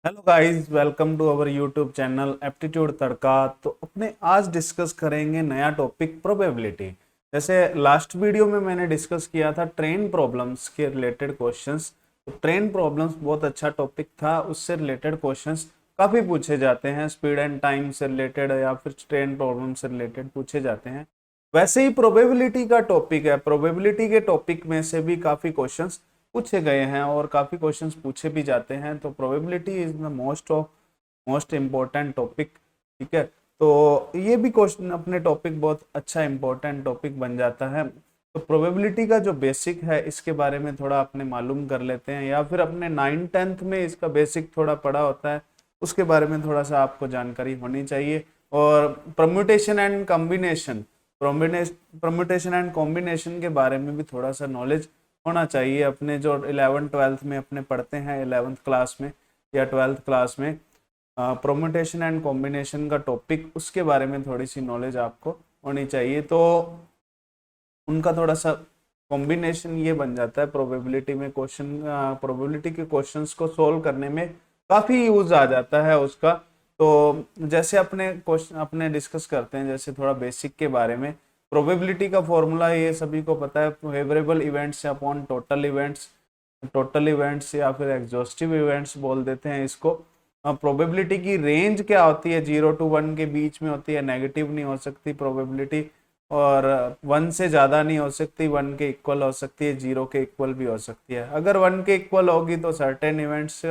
Hello guys, welcome to our YouTube channel aptitude Tadka. तो अपने आज डिस्कस करेंगे नया टॉपिक प्रोबेबिलिटी। जैसे लास्ट वीडियो में मैंने डिस्कस किया था ट्रेन प्रॉब्लम्स के रिलेटेड क्वेश्चंस। तो ट्रेन प्रॉब्लम्स बहुत अच्छा टॉपिक था, उससे रिलेटेड क्वेश्चंस काफ़ी पूछे जाते हैं, स्पीड एंड टाइम से रिलेटेड या फिर ट्रेन प्रॉब्लम से रिलेटेड पूछे जाते हैं। वैसे ही प्रोबेबिलिटी का टॉपिक है, प्रोबेबिलिटी के टॉपिक में से भी काफ़ी क्वेश्चंस पूछे गए हैं और काफ़ी क्वेश्चंस पूछे भी जाते हैं। तो probability is the most important topic. ठीक है, तो ये भी क्वेश्चन अपने टॉपिक बहुत अच्छा इम्पोर्टेंट टॉपिक बन जाता है। तो प्रोबेबिलिटी का जो बेसिक है इसके बारे में थोड़ा अपने मालूम कर लेते हैं, या फिर अपने 9th-10th में इसका बेसिक थोड़ा पढ़ा होता है, उसके बारे में थोड़ा सा आपको जानकारी होनी चाहिए। और परम्यूटेशन एंड कॉम्बिनेशन के बारे में भी थोड़ा सा नॉलेज होना चाहिए। अपने जो 11th-12th में अपने पढ़ते हैं 11th क्लास में या 12th क्लास में परम्यूटेशन एंड कॉम्बिनेशन का टॉपिक, उसके बारे में थोड़ी सी नॉलेज आपको होनी चाहिए। तो उनका थोड़ा सा कॉम्बिनेशन ये बन जाता है प्रोबेबिलिटी में, प्रोबेबिलिटी के क्वेश्चंस को सोल्व करने में काफ़ी यूज आ जाता है उसका। तो जैसे अपने क्वेश्चन अपने डिस्कस करते हैं, जैसे थोड़ा बेसिक के बारे में। प्रोबेबिलिटी का फॉर्मूला ये सभी को पता है, favourable events upon total events या फिर एग्जॉस्टिव इवेंट्स बोल देते हैं इसको। प्रोबेबिलिटी की रेंज क्या होती है, 0 to 1 के बीच में होती है, नेगेटिव नहीं हो सकती प्रोबेबिलिटी, और 1 से ज़्यादा नहीं हो सकती, 1 के इक्वल हो सकती है, 0 के इक्वल भी हो सकती है। अगर 1 के इक्वल होगी तो सर्टेन इवेंट्स,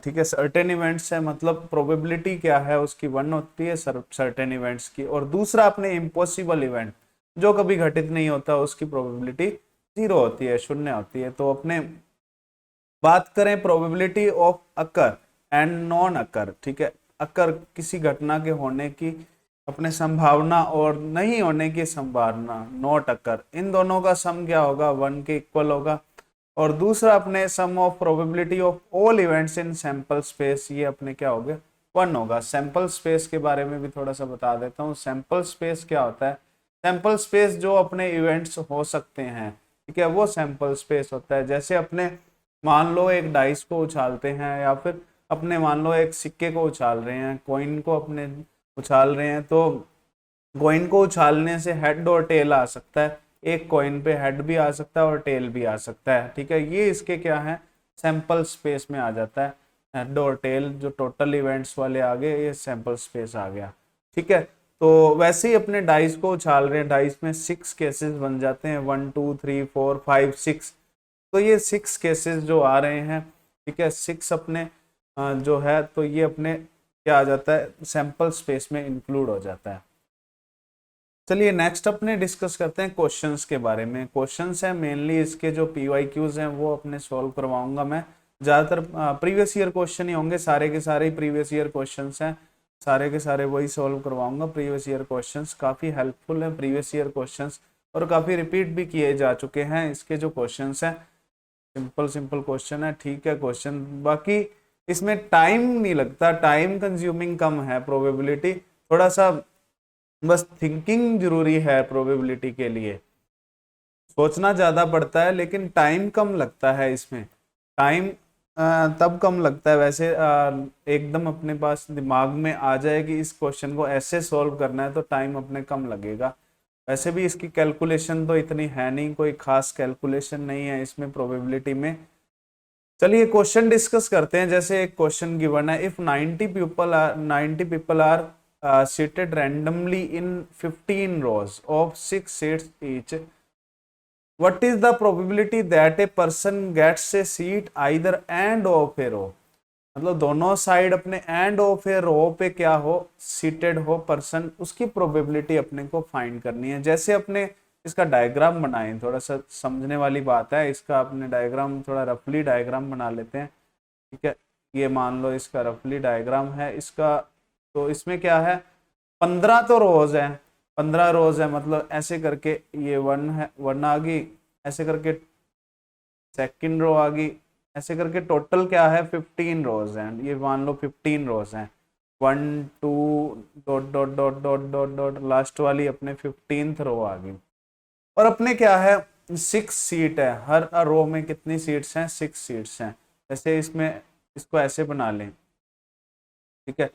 ठीक है, सर्टेन इवेंट्स है, मतलब प्रोबेबिलिटी क्या है उसकी 1 होती है सर्टेन इवेंट्स की। और दूसरा अपने इम्पॉसिबल इवेंट जो कभी घटित नहीं होता, उसकी प्रोबेबिलिटी 0 होती है, शून्य होती है। तो अपने बात करें probability of occur and non occur, ठीक है, अकर किसी घटना के होने की अपने संभावना और नहीं होने की संभावना, नॉट अकर, इन दोनों का सम क्या होगा, 1 के इक्वल होगा। और दूसरा अपने sum of probability of all events in sample space, ये अपने क्या हो गया, 1 होगा। सैंपल स्पेस के बारे में भी थोड़ा सा बता देता हूँ। सैंपल स्पेस क्या होता है, सैंपल स्पेस जो अपने इवेंट्स हो सकते हैं, ठीक है, वो सैंपल स्पेस होता है। जैसे अपने मान लो एक डाइस को उछालते हैं, या फिर अपने मान लो एक सिक्के को उछाल रहे हैं, कॉइन को अपने उछाल रहे हैं। तो कॉइन को उछालने से हेड और टेल आ सकता है, एक कॉइन पे हेड भी आ सकता है और टेल भी आ सकता है, ठीक है, ये इसके क्या है, सैंपल स्पेस में आ जाता है। हेड और टेल जो टोटल इवेंट्स वाले आ गए, ये सैंपल स्पेस आ गया, ठीक है। तो वैसे ही अपने डाइस को उछाल रहे हैं, डाइस में 6 केसेस बन जाते हैं, 1 2 3 4 5 6। तो ये 6 केसेस जो आ रहे हैं, ठीक है, 6 अपने जो है, तो ये अपने क्या आ जाता है, सैंपल स्पेस में इंक्लूड हो जाता है। चलिए नेक्स्ट अपने डिस्कस करते हैं क्वेश्चंस के बारे में। क्वेश्चंस हैं मेनली इसके जो PYQs हैं वो अपने सॉल्व करवाऊंगा मैं। ज़्यादातर प्रीवियस ईयर क्वेश्चन ही होंगे, सारे के सारे ही प्रीवियस ईयर क्वेश्चंस हैं, सारे के सारे वही सॉल्व करवाऊंगा। प्रीवियस ईयर क्वेश्चंस काफ़ी हेल्पफुल हैं, प्रीवियस ईयर क्वेश्चंस, और काफ़ी रिपीट भी किए जा चुके हैं इसके जो क्वेश्चंस हैं। सिंपल सिंपल क्वेश्चन है, ठीक है क्वेश्चन, बाकी इसमें टाइम नहीं लगता, टाइम कंज्यूमिंग कम है प्रोबेबिलिटी, थोड़ा सा बस थिंकिंग जरूरी है प्रोबेबिलिटी के लिए, सोचना ज्यादा पड़ता है लेकिन टाइम कम लगता है इसमें। टाइम तब कम लगता है वैसे, एकदम अपने पास दिमाग में आ जाए कि इस क्वेश्चन को ऐसे सॉल्व करना है तो टाइम अपने कम लगेगा। वैसे भी इसकी कैलकुलेशन तो इतनी है नहीं, कोई खास कैलकुलेशन नहीं है इसमें प्रोबेबिलिटी में। चलिए क्वेश्चन डिस्कस करते हैं। जैसे एक क्वेश्चन गिवन है, if 90 people are seated randomly in 15 rows of 6 seats each, what is the probability that a person gets a seat either end of a row, मतलब दोनों साइड अपने एंड ऑफ ए रो पे क्या हो, seated हो person, उसकी probability अपने को फाइंड करनी है। जैसे अपने इसका डायग्राम बनाएं, थोड़ा सा समझने वाली बात है, इसका अपने डायग्राम थोड़ा रफली डायग्राम बना लेते हैं, ठीक है। ये मान लो इसका रफली डायग्राम है इसका। तो इसमें क्या है, 15 तो रोज है, 15 रोज है, मतलब ऐसे करके ये 1 है, 1 आ गई, ऐसे करके सेकंड रो आ गई, ऐसे करके टोटल क्या है, 15 रोज हैं। ये मान लो 15 रोज हैं, 1 2 dot dot dot dot dot dot, last वाली अपने 15th रो आ गई। और अपने क्या है, 6 सीट है, हर रो में कितनी सीट्स हैं, 6 सीट्स हैं। जैसे इसमें इसको ऐसे बना लें, ठीक है,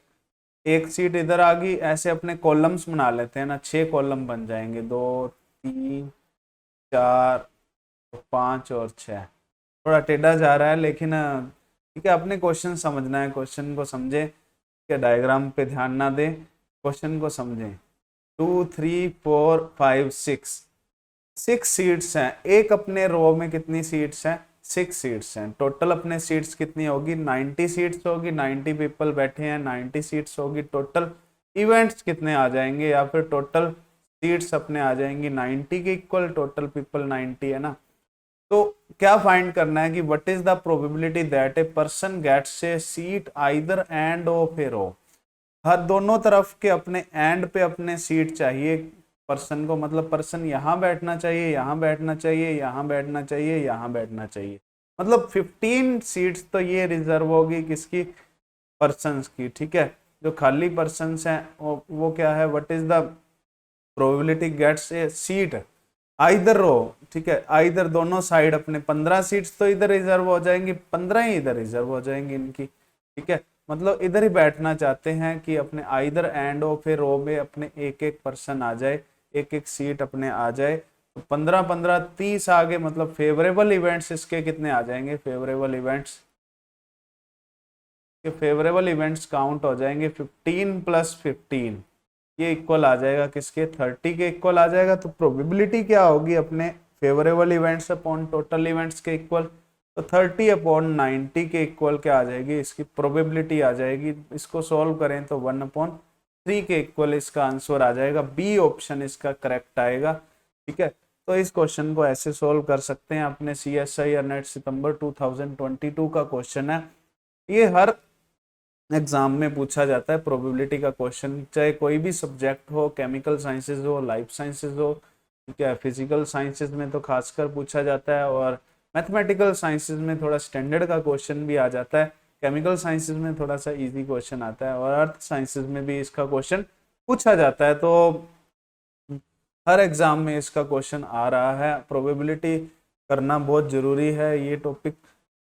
एक सीट इधर आ गई, ऐसे अपने कॉलम्स बना लेते हैं ना, 6 कॉलम बन जाएंगे, 2 3 4 5 और 6। थोड़ा टेढ़ा जा रहा है लेकिन ठीक है, अपने क्वेश्चन समझना है, क्वेश्चन को समझे, क्या डायग्राम पे ध्यान ना दें, क्वेश्चन को समझें। 2 3 4 5 6 6 सीट्स हैं, एक अपने रो में कितनी सीट्स हैं, 6 सीट्स हैं। टोटल अपने सीट्स कितनी होगी, 90 सीट्स होगी, 90 पीपल बैठे हैं, 90 सीट्स होगी। टोटल इवेंट्स कितने आ जाएंगे, या फिर टोटल सीट्स अपने आ जाएंगी 90 के इक्वल, टोटल पीपल 90 है ना। तो क्या फाइंड करना है कि what is the probability that a person gets a seat either end of a row. हर दोनों तरफ के अपने एंड पे अपने सीट चाहिए पर्सन को, मतलब पर्सन यहाँ बैठना चाहिए, यहाँ बैठना चाहिए, यहाँ बैठना चाहिए, यहाँ बैठना चाहिए। मतलब 15 सीट्स तो ये रिजर्व होगी किसकी, पर्सन्स की, ठीक है। जो खाली पर्सन्स हैं वो क्या है, what is the probability gets a seat either row, ठीक है, आइदर दोनों साइड अपने 15 सीट्स तो इधर रिजर्व हो जाएंगी, 15 ही इधर रिजर्व हो जाएंगी इनकी, ठीक है। मतलब इधर ही बैठना चाहते हैं कि अपने आइदर एंड और फिर रो में अपने एक एक पर्सन आ जाए, एक एक सीट अपने आ जाए। तो 15 15 30 आगे, मतलब फेवरेबल इवेंट्स इसके कितने आ जाएंगे, फेवरेबल इवेंट्स के फेवरेबल इवेंट्स काउंट हो जाएंगे 15 + 15, ये इक्वल आ जाएगा किसके, 30 के इक्वल आ जाएगा। तो प्रोबेबिलिटी क्या होगी अपने favourable events upon total events के इक्वल, तो 30/90 के इक्वल क्या आ जाएगी, इसकी प्रोबेबिलिटी आ जाएगी। इसको सॉल्व करें तो 1/3 के इक्वल इसका आंसर आ जाएगा, बी ऑप्शन इसका करेक्ट आएगा, ठीक है। तो इस क्वेश्चन को ऐसे सॉल्व कर सकते हैं, अपने CSI या नेट सितंबर 2022 का क्वेश्चन है। ये हर एग्जाम में पूछा जाता है प्रोबेबिलिटी का क्वेश्चन, चाहे कोई भी सब्जेक्ट हो, केमिकल साइंसेज हो, लाइफ साइंसेज हो, ठीक है, फिजिकल साइंसेज में तो खासकर पूछा जाता है, और मैथमेटिकल साइंसेज में थोड़ा स्टैंडर्ड का क्वेश्चन भी आ जाता है, केमिकल साइंसेज में थोड़ा सा इजी क्वेश्चन आता है, और अर्थ साइंसेज में भी इसका क्वेश्चन पूछा जाता है। तो हर एग्जाम में इसका क्वेश्चन आ रहा है, प्रोबेबिलिटी करना बहुत जरूरी है, ये टॉपिक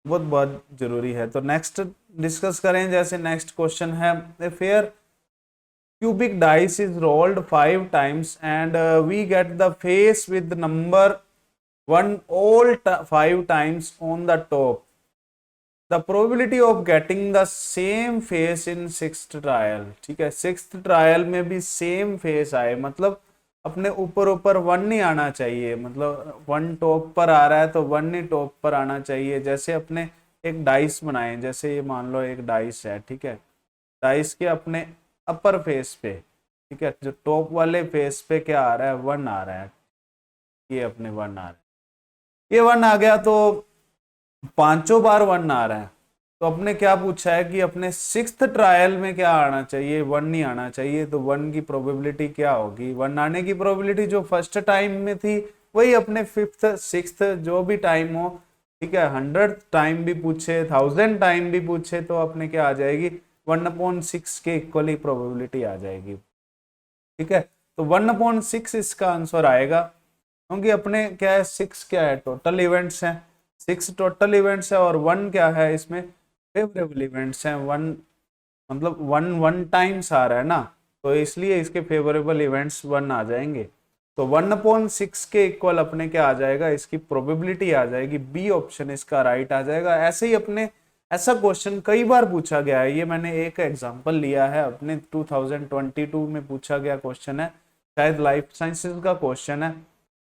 बहुत बहुत जरूरी है। तो नेक्स्ट डिस्कस करें, जैसे नेक्स्ट क्वेश्चन है, a fair cubic dice is rolled 5 times and we get the face with number 1 all 5 times on the top. The probability of getting the same face in 6th trial, ठीक है, 6th trial में भी same face आए, मतलब अपने ऊपर ऊपर 1 नहीं आना चाहिए, मतलब 1 टॉप पर आ रहा है तो 1 नहीं टॉप पर आना चाहिए। जैसे अपने एक डाइस बनाए, जैसे ये मान लो एक डाइस है, ठीक है, डाइस के अपने अपर फेस पे, ठीक है, जो टॉप वाले फेस पे क्या आ रहा है, 1 आ रहा है, ये अपने 1 आ रहा है, ये 1 आ गया तो 5 बार 1 आ रहा है। तो अपने क्या पूछा है कि अपने 6th ट्रायल में क्या आना चाहिए, 1 नहीं आना चाहिए। तो 1 की प्रोबेबिलिटी क्या होगी, 1 आने की प्रोबेबिलिटी जो फर्स्ट टाइम में थी वही अपने 5th 6th जो भी टाइम हो, ठीक है, 100 टाइम भी पूछे, 1000 टाइम भी पूछे, तो अपने क्या आ जाएगी, 1/6 के इक्वल ही प्रोबेबिलिटी आ जाएगी, ठीक है। तो 1/6 इसका आंसर आएगा, क्योंकि अपने क्या है, 6 क्या है, टोटल इवेंट्स हैं, 6 टोटल इवेंट्स है, और 1 क्या है, इसमें फेवरेबल इवेंट्स हैं। 1 मतलब 1 टाइम्स आ रहा है ना, तो इसलिए इसके फेवरेबल इवेंट्स 1 आ जाएंगे। तो 1/6 के इक्वल अपने क्या आ जाएगा, इसकी प्रोबेबिलिटी आ जाएगी, बी ऑप्शन इसका राइट आ जाएगा। ऐसे ही अपने ऐसा क्वेश्चन कई बार पूछा गया है, ये मैंने एक एग्जांपल लिया है, अपने 2022 में पूछा गया क्वेश्चन है, शायद लाइफ साइंसेज का क्वेश्चन है,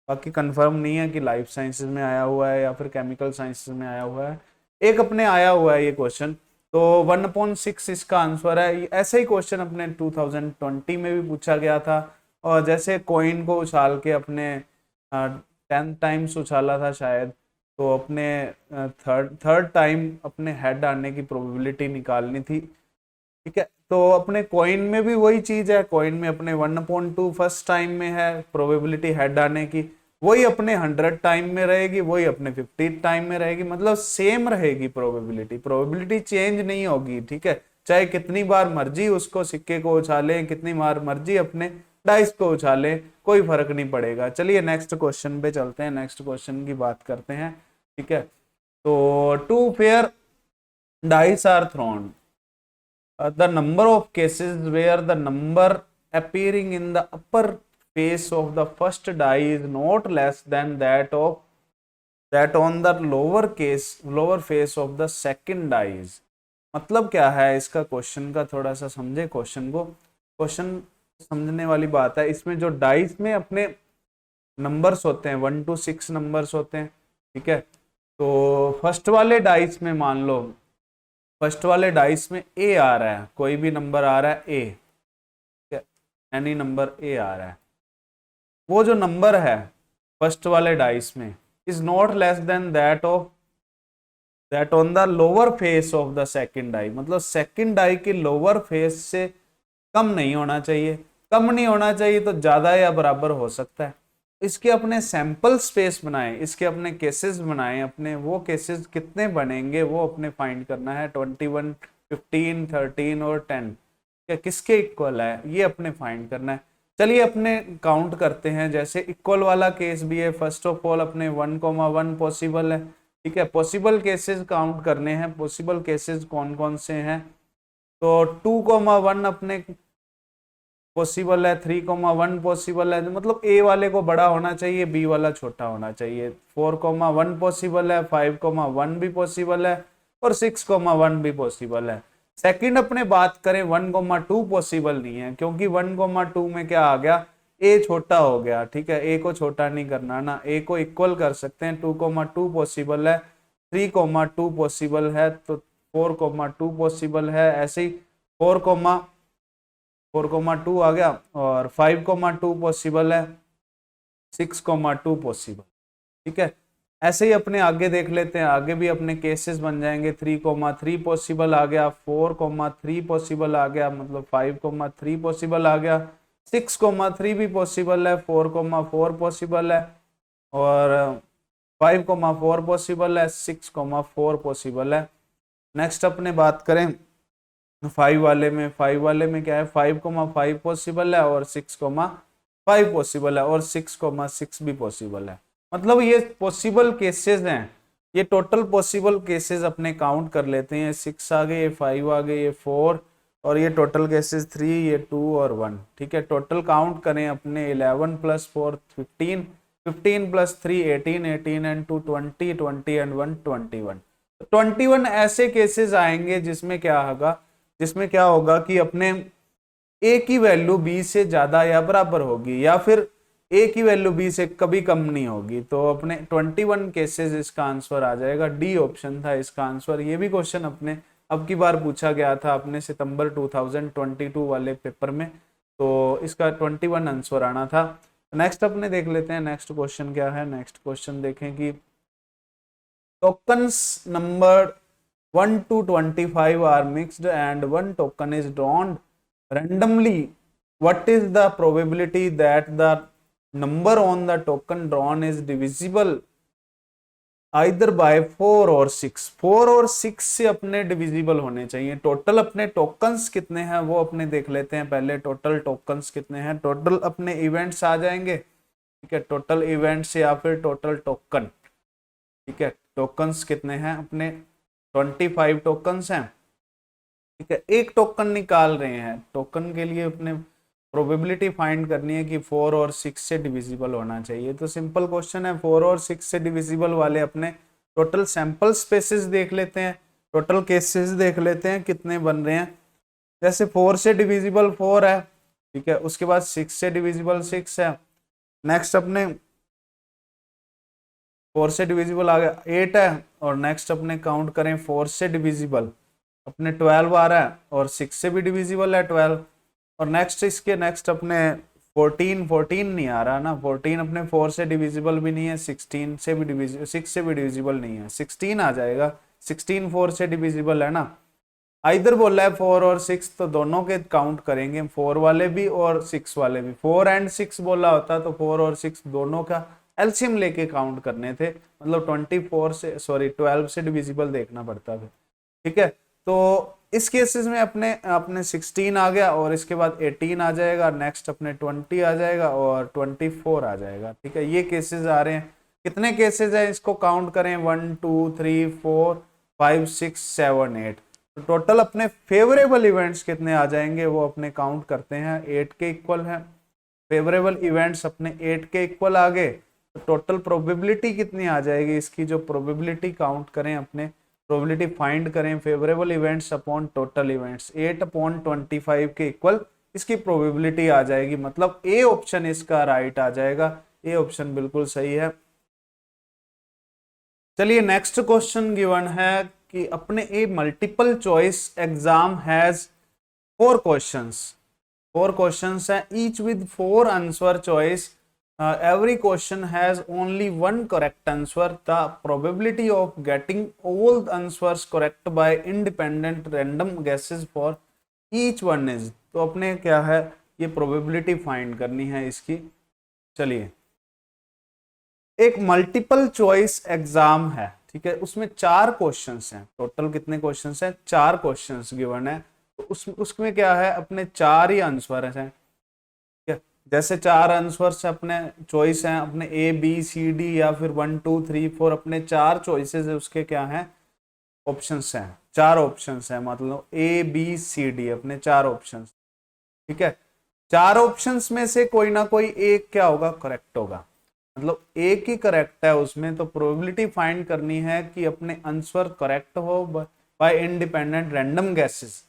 बाकी कंफर्म नहीं है कि लाइफ साइंसेज में आया हुआ है या फिर केमिकल साइंसेज में आया हुआ है, एक अपने आया हुआ है ये क्वेश्चन। तो 1/6 इसका आंसर है। ऐसे ही क्वेश्चन अपने 2020 में भी पूछा गया था, और जैसे कॉइन को उछाल के अपने 10 टाइम्स उछाला था शायद, तो अपने थर्ड टाइम अपने हेड आने की प्रोबेबिलिटी निकालनी थी, ठीक है। तो अपने कॉइन में भी वही चीज है, कॉइन में अपने 1/2 फर्स्ट टाइम में है प्रोबेबिलिटी हेड आने की, वही अपने 100 टाइम में रहेगी, वही अपने 50 टाइम में रहेगी, मतलब सेम रहेगी प्रोबेबिलिटी, प्रोबेबिलिटी चेंज नहीं होगी, ठीक है। चाहे कितनी बार मर्जी उसको सिक्के को उछाले, कितनी बार मर्जी अपने डाइस को उछाले, कोई फर्क नहीं पड़ेगा। चलिए नेक्स्ट क्वेश्चन पे चलते हैं, नेक्स्ट क्वेश्चन की बात करते हैं, ठीक है। तो 2 fair dice are thrown, the number of cases where the number appearing in the upper face of the first die is not less than that on the lower face of the second die is। मतलब क्या है इसका, question का थोड़ा सा समझे question को। Question समझने वाली बात है, इसमें जो डाइस में अपने नंबर्स होते हैं 1 to 6 नंबर्स होते हैं, ठीक है। तो फर्स्ट वाले डाइस में मान लो, फर्स्ट वाले डाइस में ए आ रहा है, कोई भी नंबर आ रहा है ए, ठीक है, एनी नंबर ए आ रहा है, वो जो नंबर है फर्स्ट वाले डाइस में is not less than that on the lower face of the second die. मतलब सेकंड डाई की लोअर फेस से कम नहीं होना चाहिए, कम नहीं होना चाहिए तो ज्यादा या बराबर हो सकता है। इसके अपने सैंपल स्पेस बनाए, इसके अपने केसेस बनाए, अपने वो केसेस कितने बनेंगे वो अपने फाइंड करना है। 21, 15, 13 और 10 क्या किसके इक्वल है ये अपने फाइंड करना है। चलिए अपने काउंट करते हैं। जैसे इक्वल वाला केस भी है, फर्स्ट ऑफ ऑल अपने 1,1 पॉसिबल है, ठीक है। पॉसिबल केसेस काउंट करने हैं, पॉसिबल केसेस कौन कौन से हैं। तो 2,1 अपने पॉसिबल है, 3,1 पॉसिबल है, मतलब ए वाले को बड़ा होना चाहिए, बी वाला छोटा होना चाहिए। 4,1 पॉसिबल है, 5,1 भी पॉसिबल है और 6,1 भी पॉसिबल है। सेकंड अपने बात करें 1,2 पॉसिबल नहीं है, क्योंकि 1,2 में क्या आ गया, ए छोटा हो गया, ठीक है। ए को छोटा नहीं करना ना, ए को इक्वल कर सकते हैं। 2,2 पॉसिबल है, 3,2 पॉसिबल है, तो 4,2 पॉसिबल है। ऐसे ही 4,2 आ गया और 5,2 पॉसिबल है, 6,2 पॉसिबल, ठीक है। ऐसे ही अपने आगे देख लेते हैं, आगे भी अपने केसेस बन जाएंगे। 3,3 पॉसिबल आ गया, 4,3 पॉसिबल आ गया, मतलब 5,3 पॉसिबल आ गया, 6,3 भी पॉसिबल है, 4,4 पॉसिबल है और 5,4 पॉसिबल है, 6,4 पॉसिबल है। नेक्स्ट अपने बात करें 5 वाले में, 5 वाले में क्या है, 5,5 पॉसिबल है और 6,5 पॉसिबल है और 6,6 भी पॉसिबल है। मतलब ये पॉसिबल केसेस हैं, ये टोटल पॉसिबल केसेस अपने काउंट कर लेते हैं। 6 आ गए, ये 5 आ गए, ये 4 और ये टोटल केसेस 3, ये 2 और 1, ठीक है। टोटल काउंट करें अपने 11 + 4 15, 15 + 3 18, 18 and 2 20, 20 and 1 21। 21 ऐसे केसेस आएंगे जिसमें क्या होगा कि अपने ए की वैल्यू बी से ज्यादा या बराबर होगी, या फिर ए की वैल्यू बी से कभी कम नहीं होगी। तो अपने 21 केसेस इसका आंसर आ जाएगा, डी ऑप्शन था इसका आंसर। ये भी क्वेश्चन अपने अब की बार पूछा गया था अपने सितंबर 2022 वाले पेपर में, तो इसका 21 आंसर आना था। नेक्स्ट अपने देख लेते हैं नेक्स्ट क्वेश्चन क्या है। नेक्स्ट क्वेश्चन देखें कि tokens number 1 to 25 are mixed and one token is drawn randomly. What is the probability that the number on the token drawn is divisible either by 4 or 6? 4 और 6 से अपने divisible होने चाहिए। Total अपने tokens कितने हैं वो अपने देख लेते हैं पहले। टोटल टोकन्स कितने हैं, टोटल अपने इवेंट्स आ जाएंगे, ठीक है। टोटल इवेंट्स या फिर टोटल टोकन, ठीक है। टोकन्स कितने हैं अपने, 25 टोकन्स हैं, ठीक है। एक टोकन निकाल रहे हैं, टोकन के लिए अपने प्रोबेबिलिटी फाइंड करनी है कि 4 और 6 से डिविजिबल होना चाहिए। तो सिंपल क्वेश्चन है, 4 और 6 से डिविजिबल वाले अपने टोटल सैंपल स्पेसेस देख लेते हैं, टोटल केसेस देख लेते हैं कितने बन रहे हैं। जैसे 4 से डिविजिबल 4 है, ठीक है। उसके बाद 6 से डिविजिबल 6 है। नेक्स्ट अपने 4 से डिविजिबल आ गया 8 है, और नेक्स्ट अपने काउंट करें 4 से डिविजिबल अपने 12 आ रहा है, और 6 से भी डिविजिबल है 12, और नेक्स्ट इसके नेक्स्ट अपने 14 नहीं आ रहा ना, 14 अपने 4 से डिविजिबल भी नहीं है, 16 से भी डिविजिबल, 6 से भी डिविजिबल नहीं है, 16 आ जाएगा। 16 4 से डिविजिबल है ना, इधर बोला है 4 और 6, तो दोनों के काउंट करेंगे, 4 वाले भी और 6 वाले भी। 4 and 6 बोला होता तो 4 और 6 दोनों का एलसीएम लेके काउंट करने थे, मतलब 12 से डिविजिबल देखना पड़ता था, ठीक है। तो इस केसेस में अपने 16 आ गया, और इसके बाद 18 आ जाएगा, नेक्स्ट अपने 20 आ जाएगा और 24 आ जाएगा, ठीक है। ये केसेस आ रहे हैं। कितने केसेस हैं इसको काउंट करें, 1 2 3 4 5 6 7 8, तो टोटल अपने फेवरेबल इवेंट्स कितने आ जाएंगे वो अपने काउंट करते हैं, 8 के इक्वल है। फेवरेबल इवेंट्स अपने 8 के इक्वल आ गए, तो टोटल प्रोबेबिलिटी कितनी आ जाएगी इसकी, जो प्रोबेबिलिटी काउंट करें अपने, प्रोबेबिलिटी फाइंड करें favourable events upon total events, 8/25 के इक्वल इसकी प्रोबेबिलिटी आ जाएगी। मतलब ए ऑप्शन इसका राइट आ जाएगा, ए ऑप्शन बिल्कुल सही है। चलिए नेक्स्ट क्वेश्चन गिवन है कि अपने a multiple choice exam has 4 questions, 4 questions है, each with 4 answer choice, every question has only one correct answer, the probability of getting all the answers correct by independent random guesses for each one is, तो अपने क्या है ये probability find करनी है इसकी। चलिए एक मल्टीपल चॉइस एग्जाम है, ठीक है, उसमें 4 क्वेश्चंस हैं, टोटल कितने क्वेश्चंस हैं, 4 क्वेश्चंस गिवन है, तो उसमें क्या है अपने 4 ही आंसर हैं, ठीक है। जैसे 4 आंसर्स अपने चॉइस हैं अपने ABCD या फिर 1 2 3 4 अपने 4 चॉइसेस है, उसके क्या हैं ऑप्शंस हैं, 4 ऑप्शंस हैं, मतलब ABCD अपने 4 ऑप्शंस, ठीक है। 4 ऑप्शंस में से कोई ना कोई एक क्या होगा करेक्ट होगा, मतलब एक ही करेक्ट है उसमें, तो प्रोबेबिलिटी फाइंड करनी है कि अपने आंसर करेक्ट हो bye independent random gases.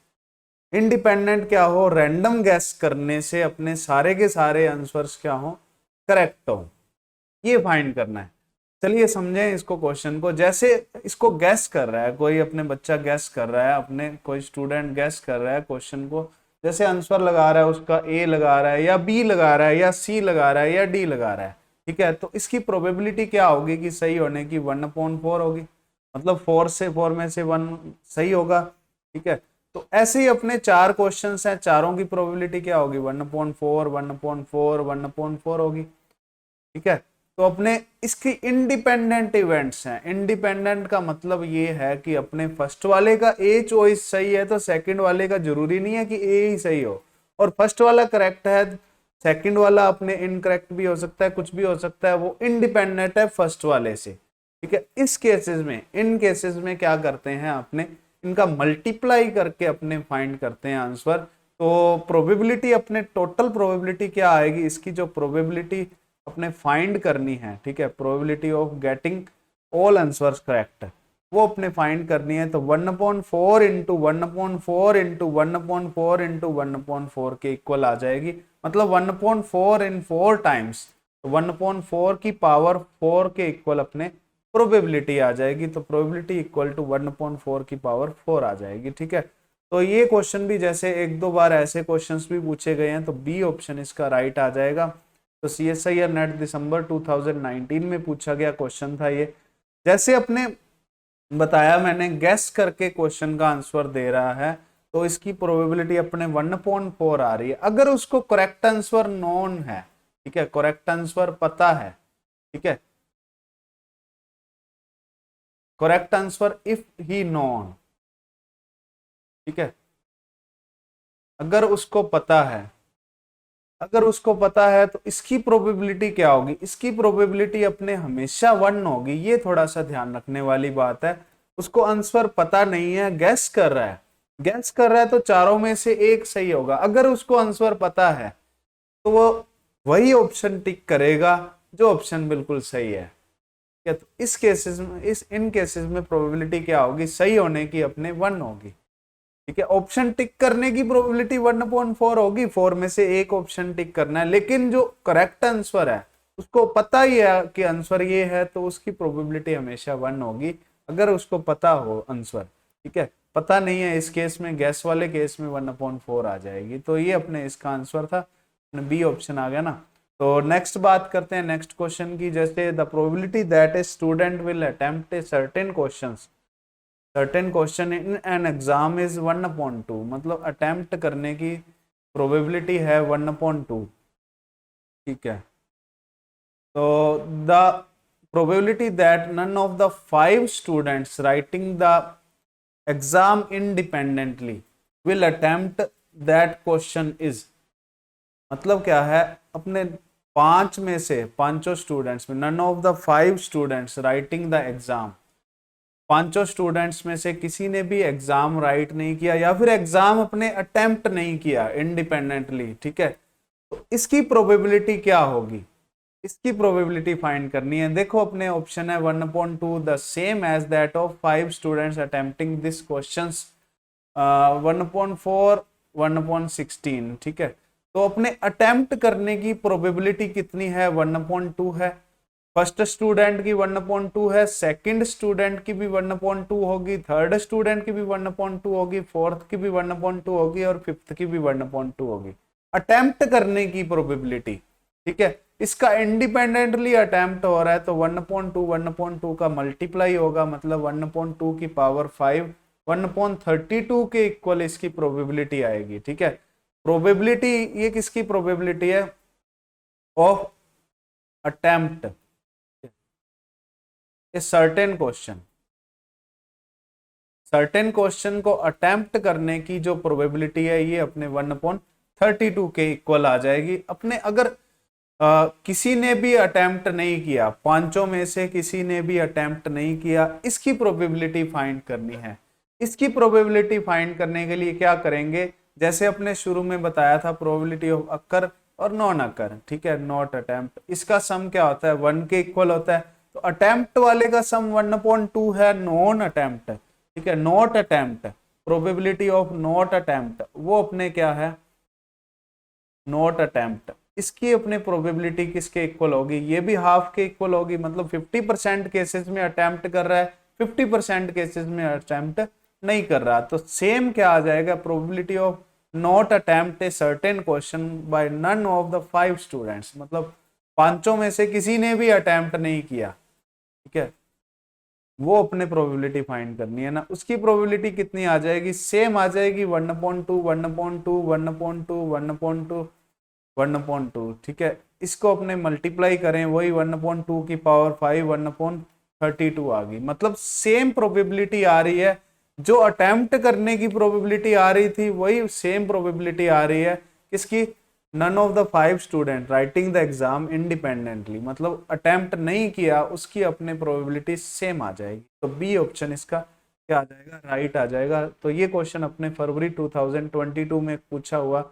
Independent क्या हो, रैंडम गैस करने से अपने सारे के सारे आंसर्स क्या हो करेक्ट हो, ये फाइंड करना है। चलिए समझें इसको क्वेश्चन को, जैसे इसको गैस कर रहा है कोई, अपने बच्चा गैस कर रहा है, अपने कोई स्टूडेंट गैस कर रहा है क्वेश्चन को, जैसे आंसर लगा रहा है उसका A लगा रहा है या B लगा रहा है या C लगा रहा है या D लगा रहा है, ठीक है, तो इसकी प्रोबेबिलिटी क्या होगी कि सही होने की 1/4 होगी, मतलब 4 में से 1 सही होगा, ठीक है। तो ऐसे ही अपने 4 क्वेश्चंस हैं, चारों की प्रोबेबिलिटी क्या होगी 1/4 1/4 1/4 होगी, ठीक है। तो अपने इसकी इंडिपेंडेंट इवेंट्स हैं, इंडिपेंडेंट का मतलब ये है कि अपने फर्स्ट वाले का ए चॉइस सही है तो सेकंड वाले का जरूरी नहीं है कि ए ही सही हो, और फर्स्ट वाला करेक्ट है सेकंड वाला अपने इनकरेक्ट भी हो सकता है, कुछ भी हो सकता है, वो इंडिपेंडेंट है फर्स्ट वाले से, ठीक है। इस केसेस में, इन केसेस में क्या करते हैं अपने इनका मल्टीप्लाई करके अपने फाइंड करते हैं आंसर, तो प्रोबेबिलिटी अपने टोटल प्रोबेबिलिटी क्या आएगी इसकी, जो प्रोबेबिलिटी अपने फाइंड करनी है, ठीक है, probability of getting all answers correct वो अपने फाइंड करनी है, तो 1/4 इंटू 1/4 इंटू 1/4 इंटू 1/4 के इक्वल आ जाएगी, मतलब 1/4 इन 4 टाइम्स, 1/4 की पावर 4 के इक्वल अपने प्रोबेबिलिटी आ जाएगी, तो प्रोबेबिलिटी इक्वल टू 1/4 की पावर 4 आ जाएगी, ठीक है। तो ये क्वेश्चन भी जैसे 1-2 बार ऐसे क्वेश्चंस भी पूछे गए हैं, तो बी ऑप्शन इसका राइट आ जाएगा। तो CSIR नेट दिसंबर 2019 में पूछा गया क्वेश्चन था ये, जैसे अपने बताया मैंने गैस करके क्वेश्चन का आंसर दे रहा है, तो इसकी प्रोबेबिलिटी अपने 1/4 आ रही है, अगर उसको करेक्ट आंसर नोन है, ठीक है, करेक्ट आंसर पता है, ठीक है, correct answer if he known, ठीक है, अगर उसको पता है, अगर उसको पता है तो इसकी प्रोबेबिलिटी क्या होगी, इसकी प्रोबेबिलिटी अपने हमेशा 1 होगी, ये थोड़ा सा ध्यान रखने वाली बात है। उसको आंसर पता नहीं है, गैस कर रहा है, गैस कर रहा है तो चारों में से एक सही होगा, अगर उसको आंसर पता है तो वो वही ऑप्शन टिक करेगा जो ऑप्शन बिल्कुल सही है, क्या, तो इस केसेस में, इन केसेस में प्रोबेबिलिटी क्या होगी सही होने की अपने 1 होगी, ठीक है। ऑप्शन टिक करने की प्रोबेबिलिटी 1/4 होगी, 4 में से एक ऑप्शन टिक करना है, लेकिन जो करेक्ट आंसर है उसको पता ही है कि आंसर ये है, तो उसकी प्रोबेबिलिटी हमेशा 1 होगी, अगर उसको पता हो आंसर, ठीक है। पता नहीं है इस केस में, गैस वाले केस में 1/4 आ जाएगी, तो ये अपने इसका आंसर था, बी ऑप्शन आ गया ना। तो नेक्स्ट बात करते हैं नेक्स्ट क्वेश्चन की, जैसे the probability that a student will attempt a certain question in an exam is 1/2, मतलब अटेम्प्ट करने की प्रोबेबिलिटी है 1/2, ठीक है। तो the probability that none of the 5 students writing the exam independently will attempt that question is, मतलब क्या है, अपने 5 में से, 5 स्टूडेंट्स में, none of the 5 students writing the exam, पांचों स्टूडेंट्स में से किसी ने भी एग्जाम राइट नहीं किया या फिर एग्जाम अपने अटेम्प्ट नहीं किया इंडिपेंडेंटली, ठीक है, तो इसकी प्रोबेबिलिटी क्या होगी, इसकी प्रोबेबिलिटी फाइंड करनी है। देखो अपने ऑप्शन है 1/2 the same as that of 5 students attempting this questions, 1/4 1/16, ठीक है। तो अपने अटेम्प्ट करने की प्रोबेबिलिटी कितनी है, 1/2 है। फर्स्ट स्टूडेंट की 1/2 है, सेकंड स्टूडेंट की भी 1/2 होगी, थर्ड स्टूडेंट की भी 1/2 होगी, फोर्थ की भी 1/2 होगी और फिफ्थ की भी 1/2 होगी। अटेम्प्ट करने की प्रोबेबिलिटी, ठीक है। इसका इंडिपेंडेंटली अटेम्प्ट हो रहा है तो 1/2 का मल्टीप्लाई होगा, मतलब 1/2 की पावर 5 1/32 के इक्वल इसकी प्रोबेबिलिटी आएगी, ठीक है। प्रोबेबिलिटी, ये किसकी प्रोबेबिलिटी है, of attempt a certain question. Certain question को अटेम्प्ट करने की जो प्रोबेबिलिटी है ये अपने 1/32 के इक्वल आ जाएगी। अपने अगर किसी ने भी अटेम्प्ट नहीं किया, पांचों में से किसी ने भी अटेम्प्ट नहीं किया, इसकी प्रोबेबिलिटी फाइंड करनी है। इसकी प्रोबेबिलिटी फाइंड करने के लिए क्या करेंगे, जैसे अपने शुरू में बताया था प्रोबेबिलिटी ऑफ अकर और नॉन अकर, ठीक है, नॉट अटेम्प्ट, इसका सम क्या होता है, 1 के इक्वल होता है। तो अटेम्प्ट वाले का सम 1/2 है, नॉन अटेम्प्ट, ठीक है, not attempt, probability of not attempt वो अपने क्या है, नॉट अटेम्प्ट, इसकी अपने प्रोबेबिलिटी किसके इक्वल होगी, ये भी हाफ के इक्वल होगी, मतलब 50% केसेस में अटेम्प्ट कर रहा है, 50% केसेस में अटेम्प्ट नहीं कर रहा। तो सेम क्या आ जाएगा, probability of not attempt a certain question by none of the 5 students, मतलब पांचों में से किसी ने भी अटेम्प्ट नहीं किया, ठीक है, वो अपने प्रोबेबिलिटी फाइंड करनी है ना। उसकी प्रोबेबिलिटी कितनी आ जाएगी, सेम आ जाएगी 1/2 1/2 1/2 1/2 1/2, ठीक है। इसको अपने मल्टीप्लाई करें, वही 1/2 की पावर 5 1/32 आ गई, मतलब सेम प्रोबेबिलिटी आ रही है। जो अटेम्प्ट करने की प्रोबेबिलिटी आ रही थी वही सेम प्रोबेबिलिटी आ रही है किसकी, none of the 5 student writing the exam independently, मतलब अटेम्प्ट नहीं किया उसकी अपने प्रोबेबिलिटी सेम आ जाएगी। तो बी ऑप्शन इसका क्या आ जाएगा, राइट आ जाएगा। तो ये क्वेश्चन अपने फरवरी 2022 में पूछा हुआ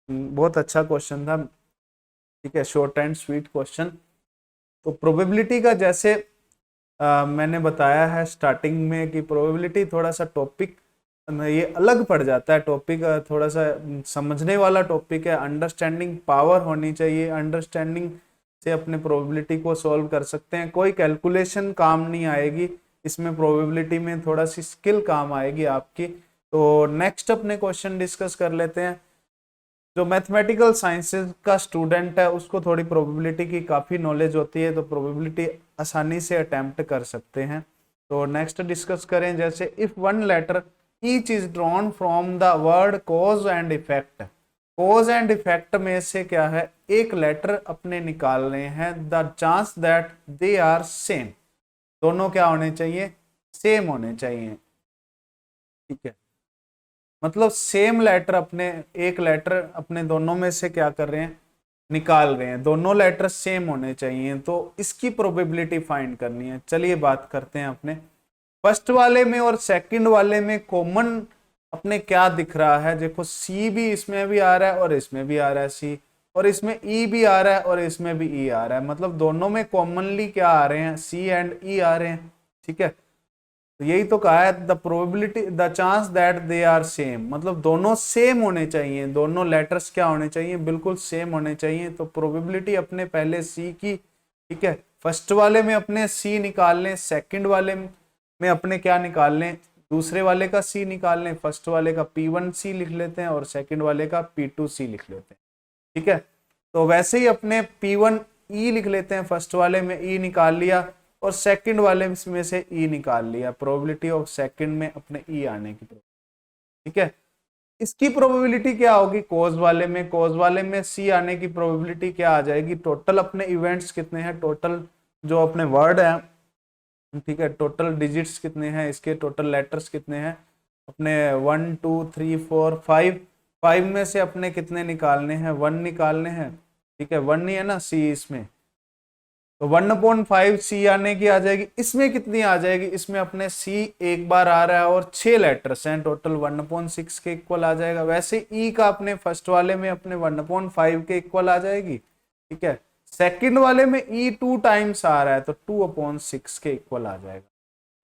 बहुत अच्छा क्वेश्चन था, ठीक है, शॉर्ट एंड स्वीट क्वेश्चन। तो प्रोबेबिलिटी का जैसे मैंने बताया है स्टार्टिंग में कि प्रोबेबिलिटी थोड़ा सा टॉपिक ये अलग पड़ जाता है, टॉपिक थोड़ा सा समझने वाला टॉपिक है, अंडरस्टैंडिंग पावर होनी चाहिए, अंडरस्टैंडिंग से अपने प्रोबेबिलिटी को सॉल्व कर सकते हैं, कोई कैलकुलेशन काम नहीं आएगी इसमें, प्रोबेबिलिटी में थोड़ा सी स्किल काम आएगी आपकी। तो नेक्स्ट अपने क्वेश्चन डिस्कस कर लेते हैं। जो मैथमेटिकल साइंसेज का स्टूडेंट है उसको थोड़ी प्रोबेबिलिटी की काफ़ी नॉलेज होती है, तो प्रोबेबिलिटी आसानी से अटेम्प्ट कर सकते हैं। तो नेक्स्ट डिस्कस करें, जैसे if one letter each is drawn from the word cause and effect, cause and effect में से क्या है, एक लेटर अपने निकालने हैं, the chance that they are same, दोनों क्या होने चाहिए, सेम होने चाहिए, ठीक है, मतलब सेम लेटर अपने, एक लेटर अपने दोनों में से क्या कर रहे हैं, निकाल रहे हैं, दोनों लेटर सेम होने चाहिए, तो इसकी प्रोबेबिलिटी फाइंड करनी है। चलिए बात करते हैं अपने फर्स्ट वाले में और सेकंड वाले में कॉमन अपने क्या दिख रहा है। देखो सी भी इसमें भी आ रहा है और इसमें भी आ रहा है सी, और इसमें ई भी आ रहा है और इसमें भी ई आ रहा है, मतलब दोनों में कॉमनली क्या आ रहे हैं, सी एंड ई आ रहे हैं, ठीक है। तो यही तो कहा है, the probability the chance that they are same, मतलब दोनों सेम होने चाहिए, दोनों लेटर्स क्या होने चाहिए, बिल्कुल सेम होने चाहिए। तो प्रोबेबिलिटी अपने पहले सी की, ठीक है, फर्स्ट वाले में अपने सी निकाल लें, सेकंड वाले में अपने क्या निकाल लें, दूसरे वाले का सी निकाल लें, फर्स्ट वाले का P1C लिख लेते हैं और सेकंड वाले का P2C लिख लेते हैं, ठीक है। तो वैसे ही अपने P1E लिख लेते हैं, फर्स्ट वाले में E निकाल लिया और सेकंड वाले में से E निकाल लिया, प्रोबेबिलिटी ऑफ सेकंड में अपने E आने की, ठीक है। इसकी प्रोबेबिलिटी क्या होगी, कॉज वाले में C आने की प्रोबेबिलिटी क्या आ जाएगी, टोटल अपने इवेंट्स कितने हैं, टोटल जो अपने वर्ड है, ठीक है, टोटल डिजिट्स कितने हैं इसके, टोटल लेटर्स कितने हैं अपने 1 2 3 4 5, 5 में से अपने कितने निकालने हैं, 1 निकालने हैं, ठीक है, 1 नहीं है ना सी इसमें, तो 1/5 सी आने की आ जाएगी। इसमें कितनी आ जाएगी, इसमें अपने सी एक बार आ रहा है और 6 लेटर्स हैं, टोटल 1/6 के इक्वल आ जाएगा। वैसे ई का अपने फर्स्ट वाले में अपने 1/5 के इक्वल आ जाएगी, ठीक है। सेकंड वाले में ई 2 टाइम्स आ रहा है तो 2/6 के इक्वल आ जाएगा।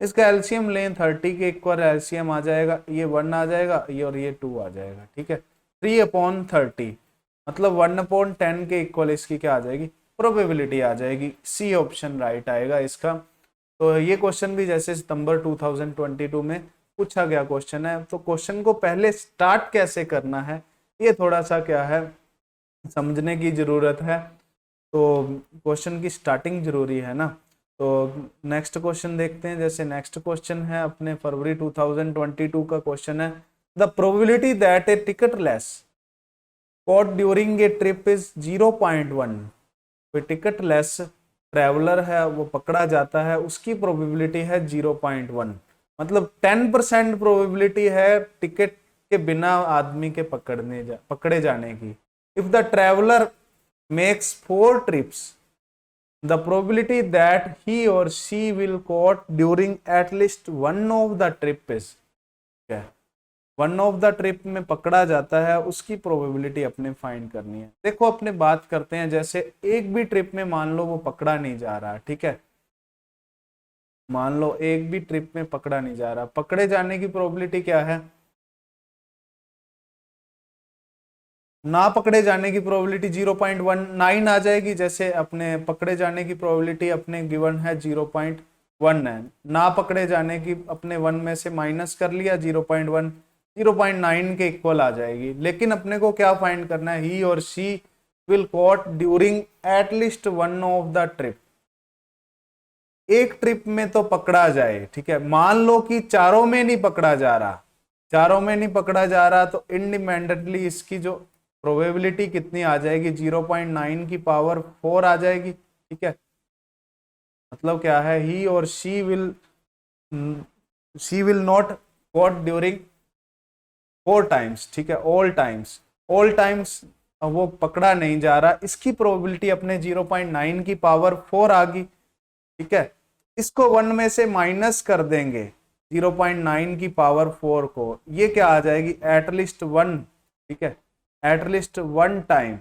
इसका एलसीएम लें 30 के इक्वल एलसीएम आ जाएगा, ये 1 आ जाएगा, ये और ये 2 आ जाएगा, ठीक है। 3/30 मतलब 1/10 के इक्वल इसकी क्या आ जाएगी, प्रोबेबिलिटी आ जाएगी। सी ऑप्शन राइट आएगा इसका। तो ये क्वेश्चन भी जैसे सितंबर 2022 में पूछा गया क्वेश्चन है। तो क्वेश्चन को पहले स्टार्ट कैसे करना है ये थोड़ा सा क्या है समझने की जरूरत है। तो क्वेश्चन की स्टार्टिंग जरूरी है ना। तो नेक्स्ट क्वेश्चन देखते हैं। जैसे नेक्स्ट क्वेश्चन है अपने फरवरी 2022 का क्वेश्चन है, the probability that A ticket less caught during a trip is 0.1। कोई टिकट लेस ट्रेवलर है वो पकड़ा जाता है, उसकी प्रोबेबिलिटी है 0.1, मतलब 10% प्रोबेबिलिटी है टिकट के बिना आदमी के पकड़े जाने की। If the traveller makes 4 trips, the probability that he or she will caught during at least one of the trip is, क्या वन ऑफ द ट्रिप में पकड़ा जाता है उसकी प्रोबेबिलिटी अपने फाइंड करनी है। देखो अपने बात करते हैं, जैसे एक भी ट्रिप में मान लो वो पकड़ा नहीं जा रहा, ठीक है। मान लो एक भी ट्रिप में पकड़ा नहीं जा रहा, पकड़े जाने की प्रोबेबिलिटी क्या है, ना पकड़े जाने की प्रोबेबिलिटी 0.19 आ जाएगी। जैसे अपने पकड़े जाने की प्रोबेबिलिटी अपने गिवन है 0.1 है, ना पकड़े जाने की अपने 1 में से माइनस कर लिया 0.1, 0.9 के इक्वल आ जाएगी। लेकिन अपने को क्या फाइंड करना है, ही और she will caught during at least one of the trip, एक ट्रिप में तो पकड़ा जाए, ठीक है। मान लो कि चारों में नहीं पकड़ा जा रहा, चारों में नहीं पकड़ा जा रहा तो इंडिपेंडेंटली इसकी जो प्रोबेबिलिटी कितनी आ जाएगी 0.9 की पावर 4 आ जाएगी, ठीक है। मतलब क्या है, ही और she will not caught during 4 times, ठीक है, ऑल टाइम्स वो पकड़ा नहीं जा रहा, इसकी प्रोबेबिलिटी अपने 0.9 की पावर 4 आ गई, ठीक है। इसको 1 में से माइनस कर देंगे 0.9 की पावर 4 को, ये क्या आ जाएगी एटलीस्ट 1, ठीक है, एटलीस्ट 1 टाइम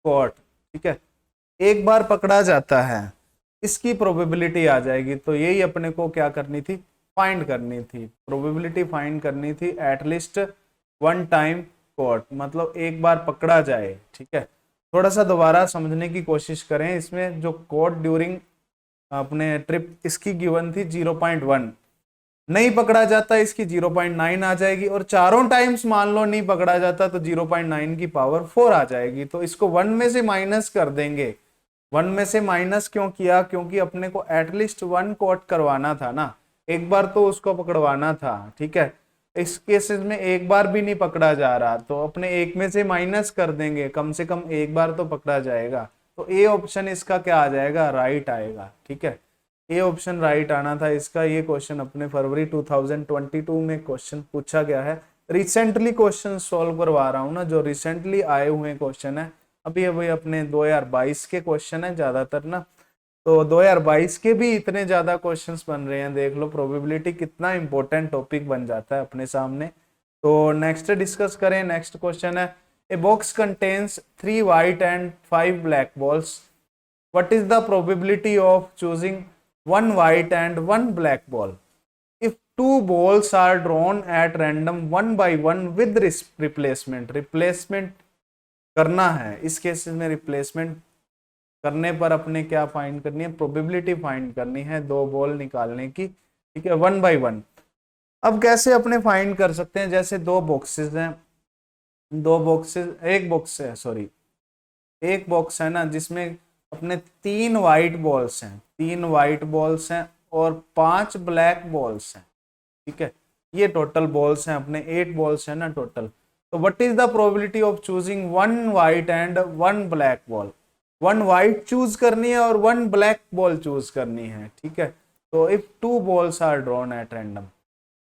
कॉट, ठीक है, एक बार पकड़ा जाता है, इसकी प्रोबेबिलिटी आ जाएगी। तो यही अपने को क्या करनी थी, फाइंड करनी थी, प्रोबेबिलिटी फाइंड करनी थी एटलीस्ट 1 टाइम कॉट, मतलब एक बार पकड़ा जाए, ठीक है। थोड़ा सा दोबारा समझने की कोशिश करें। इसमें जो कॉट ड्यूरिंग अपने ट्रिप इसकी गिवन थी 0.1, नहीं पकड़ा जाता इसकी 0.9 आ जाएगी, और चारों टाइम्स मान लो नहीं पकड़ा जाता तो 0.9 की पावर 4 आ जाएगी। तो इसको 1 में से माइनस कर देंगे। 1 में से माइनस क्यों किया, क्योंकि अपने को एटलीस्ट 1 कॉट करवाना था ना, एक बार तो उसको पकड़वाना था, ठीक है। इस केसेस में एक बार भी नहीं पकड़ा जा रहा तो अपने एक में से माइनस कर देंगे, कम से कम एक बार तो पकड़ा जाएगा। तो ए ऑप्शन इसका क्या आ जाएगा, राइट आएगा, ठीक है। ए ऑप्शन राइट आना था इसका। ये क्वेश्चन अपने फरवरी 2022 में क्वेश्चन पूछा गया है। रिसेंटली क्वेश्चन सॉल्व करवा रहा हूँ ना, जो रिसेंटली आए हुए क्वेश्चन है, अभी अभी अपने 2022 के क्वेश्चन है ज्यादातर ना। तो 2022 के भी इतने ज्यादा क्वेश्चंस बन रहे हैं, देख लो प्रोबेबिलिटी कितना इंपॉर्टेंट टॉपिक बन जाता है अपने सामने। तो नेक्स्ट डिस्कस करें। नेक्स्ट क्वेश्चन है, a box contains 3 white and 5 black balls, what is the probability of choosing 1 white and 1 black ball if 2 balls are drawn at random 1 by 1 with replacement करना है। इस केस में replacement करने पर अपने क्या फाइंड करनी है, प्रोबेबिलिटी फाइंड करनी है 2 बॉल निकालने की, ठीक है, 1 by 1। अब कैसे अपने फाइंड कर सकते हैं, जैसे 2 बॉक्सेस हैं, 2 बॉक्सेस, एक बॉक्स है ना जिसमें अपने 3 वाइट बॉल्स हैं, 3 वाइट बॉल्स हैं और 5 ब्लैक बॉल्स हैं, ठीक है। ये टोटल बॉल्स हैं अपने 8 बॉल्स हैं ना टोटल। तो what is the probability of choosing 1 white and 1 black ball, 1 white choose करनी है और 1 ब्लैक बॉल चूज करनी है, ठीक है। तो if 2 balls are drawn at random,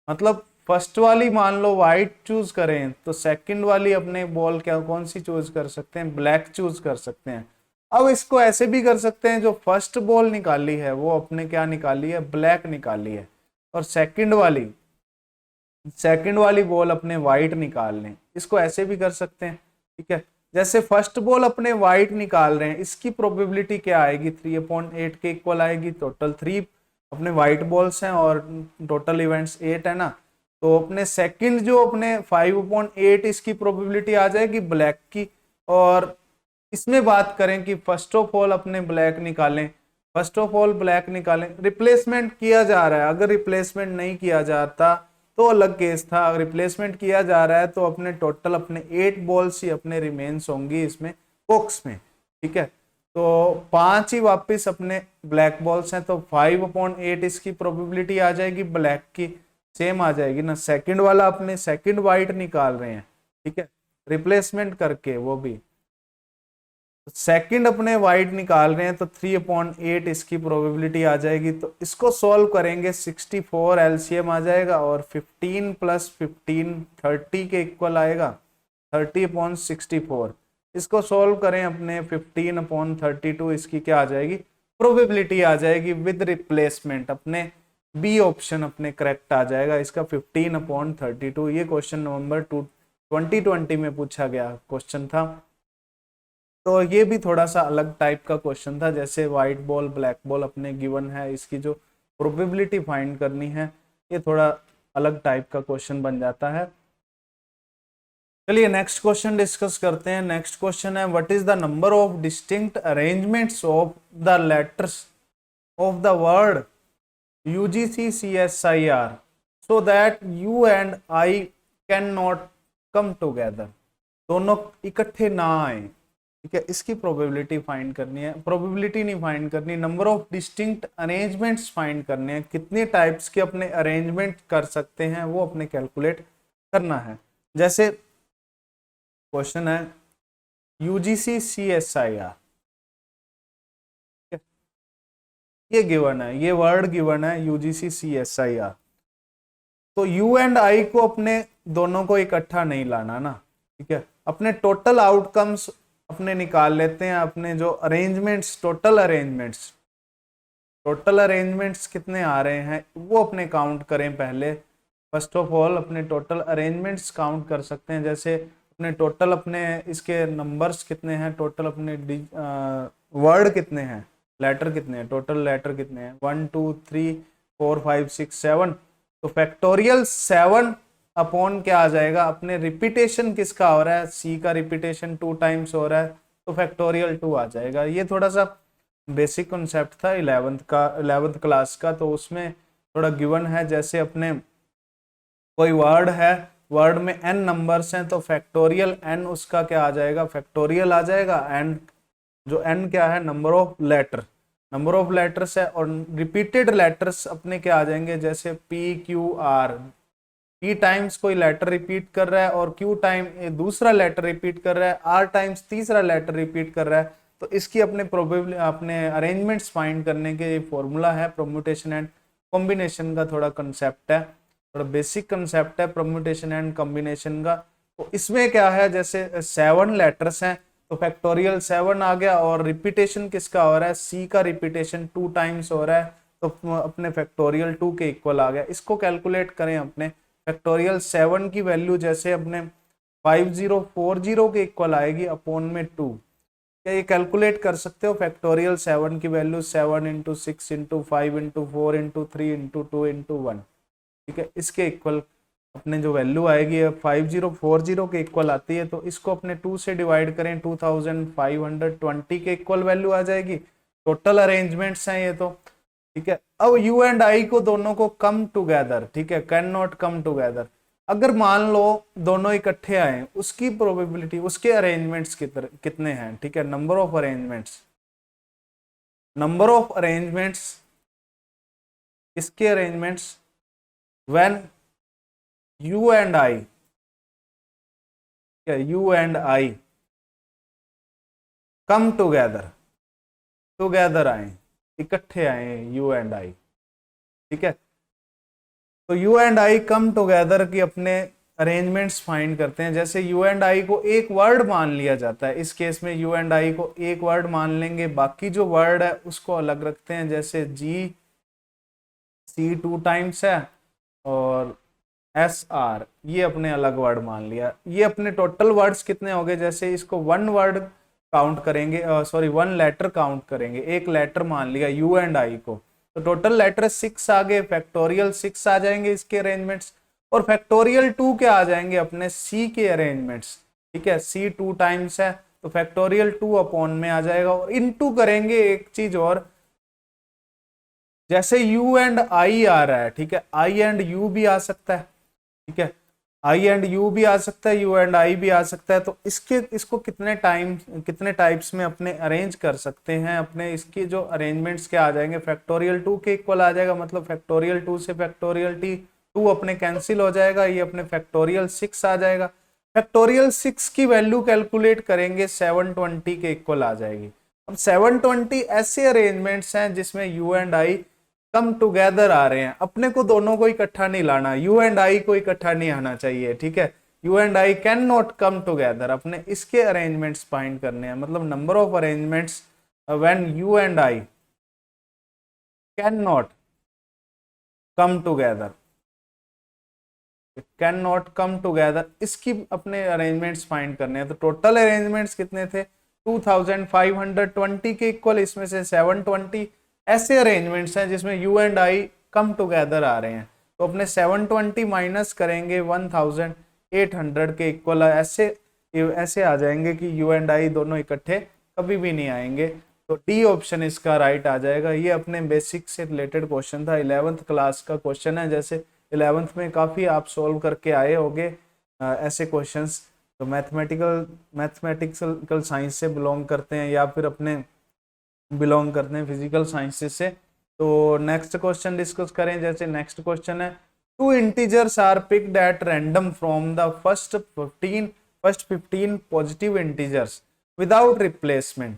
मतलब फर्स्ट वाली मान लो वाइट चूज करें तो सेकंड वाली अपने बॉल क्या कौन सी चूज कर सकते हैं, ब्लैक चूज कर सकते हैं। अब इसको ऐसे भी कर सकते हैं, जो फर्स्ट बॉल निकाली है वो अपने क्या निकाली है, ब्लैक निकाली है, और सेकंड वाली बॉल अपने वाइट निकाल लें। इसको ऐसे भी कर सकते हैं, ठीक है। जैसे फर्स्ट बॉल अपने वाइट निकाल रहे हैं, इसकी प्रोबेबिलिटी क्या आएगी, 3/8 के इक्वल आएगी। टोटल 3 अपने वाइट बॉल्स हैं और टोटल इवेंट्स 8 है ना, तो अपने सेकंड जो अपने 5/8 इसकी प्रोबेबिलिटी आ जाएगी ब्लैक की। और इसमें बात करें कि फर्स्ट ऑफ ऑल अपने ब्लैक निकालें, फर्स्ट ऑफ ऑल ब्लैक निकालें, रिप्लेसमेंट किया जा रहा है। अगर रिप्लेसमेंट नहीं किया जाता तो अलग केस था, अगर रिप्लेसमेंट किया जा रहा है तो अपने टोटल अपने 8 बॉल्स ही अपने रिमेन्स होंगी इसमें बॉक्स में, ठीक है। तो 5 ही वापस अपने ब्लैक बॉल्स हैं, तो 5/8 इसकी प्रोबेबिलिटी आ जाएगी ब्लैक की, सेम आ जाएगी ना। सेकंड वाला अपने सेकंड वाइट निकाल रहे हैं, ठीक है, रिप्लेसमेंट करके, वो भी सेकंड अपने वाइट निकाल रहे हैं, तो 3/8 इसकी प्रोबेबिलिटी आ जाएगी। तो इसको सॉल्व करेंगे, 64 एलसीएम आ जाएगा, और 15 + 15 30 के इक्वल आएगा, 30/64। इसको सॉल्व करें अपने 15/32, इसकी क्या आ जाएगी, प्रोबेबिलिटी आ जाएगी विद रिप्लेसमेंट, अपने बी ऑप्शन अपने करेक्ट आ जाएगा इसका, 15/32। ये क्वेश्चन नवंबर 2020 में पूछा गया क्वेश्चन था। तो ये भी थोड़ा सा अलग टाइप का क्वेश्चन था, जैसे व्हाइट बॉल ब्लैक बॉल अपने गिवन है, इसकी जो प्रोबेबिलिटी फाइंड करनी है, ये थोड़ा अलग टाइप का क्वेश्चन बन जाता है। चलिए नेक्स्ट क्वेश्चन डिस्कस करते हैं। नेक्स्ट क्वेश्चन है, what is the number of distinct arrangements of the letters of the word UGCCSIR so that you and I cannot come together, दोनों इकट्ठे ना आए, ठीक है। इसकी प्रोबेबिलिटी फाइंड करनी है, प्रोबेबिलिटी नहीं फाइंड करनी, number of distinct arrangements find करने हैं, कितने टाइप्स के अपने अरेंजमेंट कर सकते हैं वो अपने कैलकुलेट करना है। जैसे क्वेश्चन है UGCCSIR, ये गिवन है, ये वर्ड गिवन है UGCCSIR। तो यू एंड आई को अपने दोनों को इकट्ठा नहीं लाना ना, ठीक है। अपने टोटल आउटकम्स अपने निकाल लेते हैं, अपने जो अरेंजमेंट्स, टोटल अरेंजमेंट्स कितने आ रहे हैं वो अपने काउंट करें पहले। फर्स्ट ऑफ ऑल अपने टोटल अरेंजमेंट्स काउंट कर सकते हैं, जैसे अपने टोटल अपने इसके नंबर्स कितने हैं, टोटल अपने वर्ड कितने हैं, लेटर कितने हैं, टोटल लेटर कितने हैं, 1 2 3 4 5 6 7। तो फैक्टोरियल 7 अपॉन क्या आ जाएगा, अपने रिपीटेशन किसका हो रहा है, सी का रिपीटेशन 2 टाइम्स हो रहा है, तो फैक्टोरियल 2 आ जाएगा। ये थोड़ा सा बेसिक कॉन्सेप्ट था 11th क्लास का, तो उसमें थोड़ा गिवन है, जैसे अपने कोई वर्ड है, वर्ड में n नंबर्स हैं, तो फैक्टोरियल n उसका क्या आ जाएगा, फैक्टोरियल आ जाएगा। एंड जो n क्या है, नंबर ऑफ लेटर्स है, और रिपीटेड लेटर्स अपने क्या आ जाएंगे, जैसे PQR, P टाइम्स कोई लेटर रिपीट कर रहा है और Q टाइम दूसरा लेटर रिपीट कर रहा है, R टाइम्स तीसरा लेटर रिपीट कर रहा है। तो इसकी अपने अरेंजमेंट्स फाइंड करने के फॉर्मूला है, परम्यूटेशन एंड कॉम्बिनेशन का थोड़ा कंसेप्ट है, थोड़ा बेसिक कंसेप्ट है परम्यूटेशन एंड कॉम्बिनेशन का। तो इसमें क्या है, जैसे 7 लेटर्स हैं, तो फैक्टोरियल 7 आ गया, और रिपीटेशन किसका हो रहा है, C का रिपीटेशन 2 टाइम्स हो रहा है, तो अपने फैक्टोरियल 2 के इक्वल आ गया। इसको कैलकुलेट करें अपने, फैक्टोरियल 7 की वैल्यू जैसे अपने 5040 के इक्वल आएगी अपॉन में 2। क्या ये कैलकुलेट कर सकते हो, फैक्टोरियल 7 की वैल्यू 7 × 6 × 5 × 4 × 3 × 2 × 1, ठीक है। इसके इक्वल अपने जो वैल्यू आएगी 5040 के इक्वल आती है, तो इसको अपने 2 से डिवाइड करें, 2520 के इक्वल वैल्यू आ जाएगी। टोटल अरेंजमेंट्स हैं ये तो, ठीक है। अब यू एंड आई को दोनों को कम टुगेदर, ठीक है, कैन नॉट कम टुगेदर। अगर मान लो दोनों इकट्ठे आए, उसकी प्रोबेबिलिटी, उसके अरेंजमेंट्स कितने हैं, ठीक है, नंबर ऑफ अरेंजमेंट्स, इसके arrangements when you and I come together आए, इकट्ठे आए यू एंड आई, ठीक है। तो you and I come together की अपने अरेंजमेंट्स फाइंड करते हैं। जैसे यू एंड आई को एक वर्ड मान लिया जाता है, इस केस में यू एंड आई को एक वर्ड मान लेंगे, बाकी जो वर्ड है उसको अलग रखते हैं। जैसे जी सी 2 टाइम्स है और एस आर ये अपने अलग वर्ड मान लिया। ये अपने टोटल वर्ड्स कितने हो गए, जैसे इसको वन वर्ड काउंट करेंगे, सॉरी वन लेटर काउंट करेंगे, एक लेटर मान लिया यू एंड आई को, तो टोटल लेटर 6 आ गए, फैक्टोरियल 6 आ जाएंगे इसके अरेंजमेंट्स, और फैक्टोरियल 2 के आ जाएंगे अपने सी के अरेंजमेंट्स। ठीक है, सी 2 टाइम्स है तो फैक्टोरियल 2 अपॉन में आ जाएगा। और इनटू करेंगे एक चीज और, जैसे यू एंड आई आ रहा है, ठीक है, आई एंड यू भी आ सकता है, ठीक है, आई एंड यू भी आ सकता है, यू एंड आई भी आ सकता है। तो इसको कितने टाइप्स में अपने अरेंज कर सकते हैं, अपने इसके जो अरेंजमेंट्स के आ जाएंगे, फैक्टोरियल 2 के इक्वल आ जाएगा, मतलब फैक्टोरियल 2 से फैक्टोरियल 2 अपने कैंसिल हो जाएगा, ये अपने फैक्टोरियल 6 आ जाएगा। फैक्टोरियल 6 की वैल्यू कैलकुलेट करेंगे 720 के इक्वल आ जाएगी। अब 720 ऐसे अरेंजमेंट्स हैं जिसमें you and I come together आ रहे हैं, अपने को दोनों को इकट्ठा नहीं लाना, यू एंड आई को इकट्ठा नहीं आना चाहिए। ठीक है, you and I can not come together, अपने इसके अरेंजमेंट्स फाइंड करने हैं, मतलब number of arrangements when you and I can not come together, can not come together, इसकी अपने अरेंजमेंट्स फाइंड करने हैं। तो टोटल अरेंजमेंट्स कितने थे, 2520 के इक्वल, इसमें से 720 ऐसे अरेंजमेंट्स हैं जिसमें you and I come together आ रहे हैं। तो अपने 720 माइनस करेंगे 1800 के इक्वल, ऐसे आ जाएंगे कि यू एंड आई दोनों इकट्ठे कभी भी नहीं आएंगे। तो डी ऑप्शन इसका राइट आ जाएगा। ये अपने बेसिक से रिलेटेड क्वेश्चन था, 11th क्लास का क्वेश्चन है। जैसे 11th में काफ़ी आप सॉल्व करके आए होंगे ऐसे क्वेश्चंस, तो मैथमेटिकल साइंस से बिलोंग करते हैं या फिर अपने बिलोंग करते हैं फिजिकल साइंसेस से। तो नेक्स्ट क्वेश्चन डिस्कस करें। जैसे नेक्स्ट क्वेश्चन है, two integers are picked at random from the first 15 positive integers without replacement,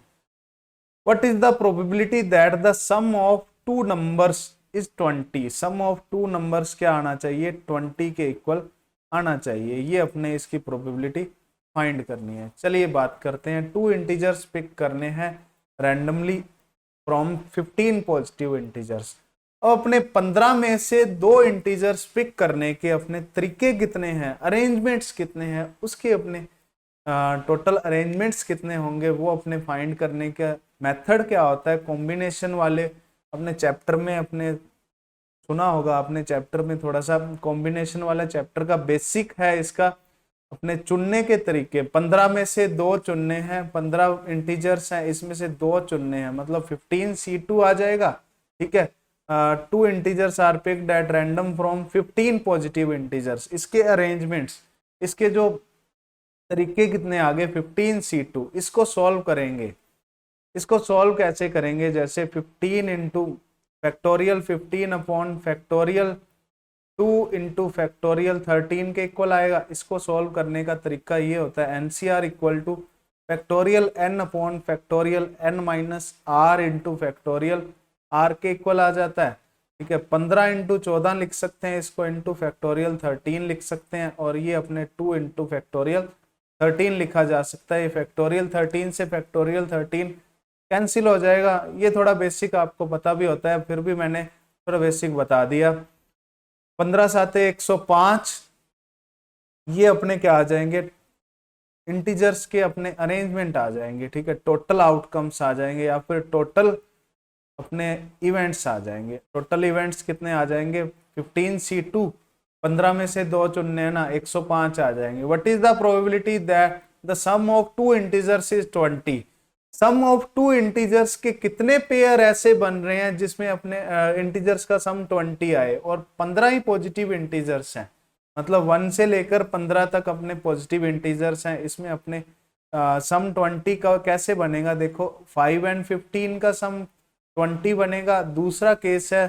what is the probability that the sum of two numbers is 20। Sum of two numbers क्या आना चाहिए, 20 के equal आना चाहिए। ये अपने इसकी प्रोबेबिलिटी फाइंड करनी है। चलिए बात करते हैं, टू इंटीजर्स पिक करने हैं रैंडमली फ्रॉम 15 पॉजिटिव इंटीजर्स। अब अपने 15 में से 2 इंटीजर्स पिक करने के अपने तरीके कितने हैं, अरेंजमेंट्स कितने हैं, उसके अपने टोटल अरेंजमेंट्स कितने होंगे, वो अपने फाइंड करने का मेथड क्या होता है। कॉम्बिनेशन वाले अपने चैप्टर में अपने सुना होगा, अपने चैप्टर में थोड़ा सा कॉम्बिनेशन वाला चैप्टर का बेसिक है इसका। अपने चुनने के तरीके, 15 में से 2 चुनने हैं, 15 इंटीजर्स हैं, इसमें से 2 चुनने हैं, मतलब 15C2 आ जाएगा। ठीक है, 2 integers are picked at random from 15 positive integers. इसके अरेंजमेंट्स, इसके जो तरीके कितने आगे, 15C2, इसको सॉल्व करेंगे। इसको सॉल्व कैसे करेंगे, जैसे 15 into factorial 15 upon factorial 2 into factorial 13 के इक्वल आएगा। इसको सॉल्व करने का तरीका ये होता है, nCr equal to factorial N upon factorial N minus R into factorial R के इक्वल आ जाता है। ठीक है, 15 इंटू 14 लिख सकते हैं इसको, इंटू फैक्टोरियल 13 लिख सकते हैं, और ये अपने 2 इंटू फैक्टोरियल 13 लिखा जा सकता है। ये फैक्टोरियल 13 से फैक्टोरियल 13 कैंसिल हो जाएगा। ये थोड़ा बेसिक आपको पता भी होता है, फिर भी मैंने थोड़ा बेसिक बता दिया। 15 साते 105, ये अपने क्या आ जाएंगे, इंटीजर्स के अपने अरेंजमेंट आ जाएंगे। ठीक है, टोटल आउटकम्स आ जाएंगे या फिर टोटल अपने इवेंट्स आ जाएंगे। टोटल इवेंट्स कितने आ जाएंगे, 15C2, 15 में से 2 चुनने हैं ना, 105 आ जाएंगे। What is the probability that the sum of 2 integers is 20। Sum of 2 integers के कितने पेयर ऐसे बन रहे हैं जिसमें अपने इंटीजर्स का सम 20 आए, और 15 ही पॉजिटिव इंटीजर्स हैं, मतलब 1 से लेकर 15 तक अपने पॉजिटिव इंटीजर्स हैं। इसमें अपने सम 20 का कैसे बनेगा, देखो 5 एंड 15 का सम 20 बनेगा। दूसरा केस है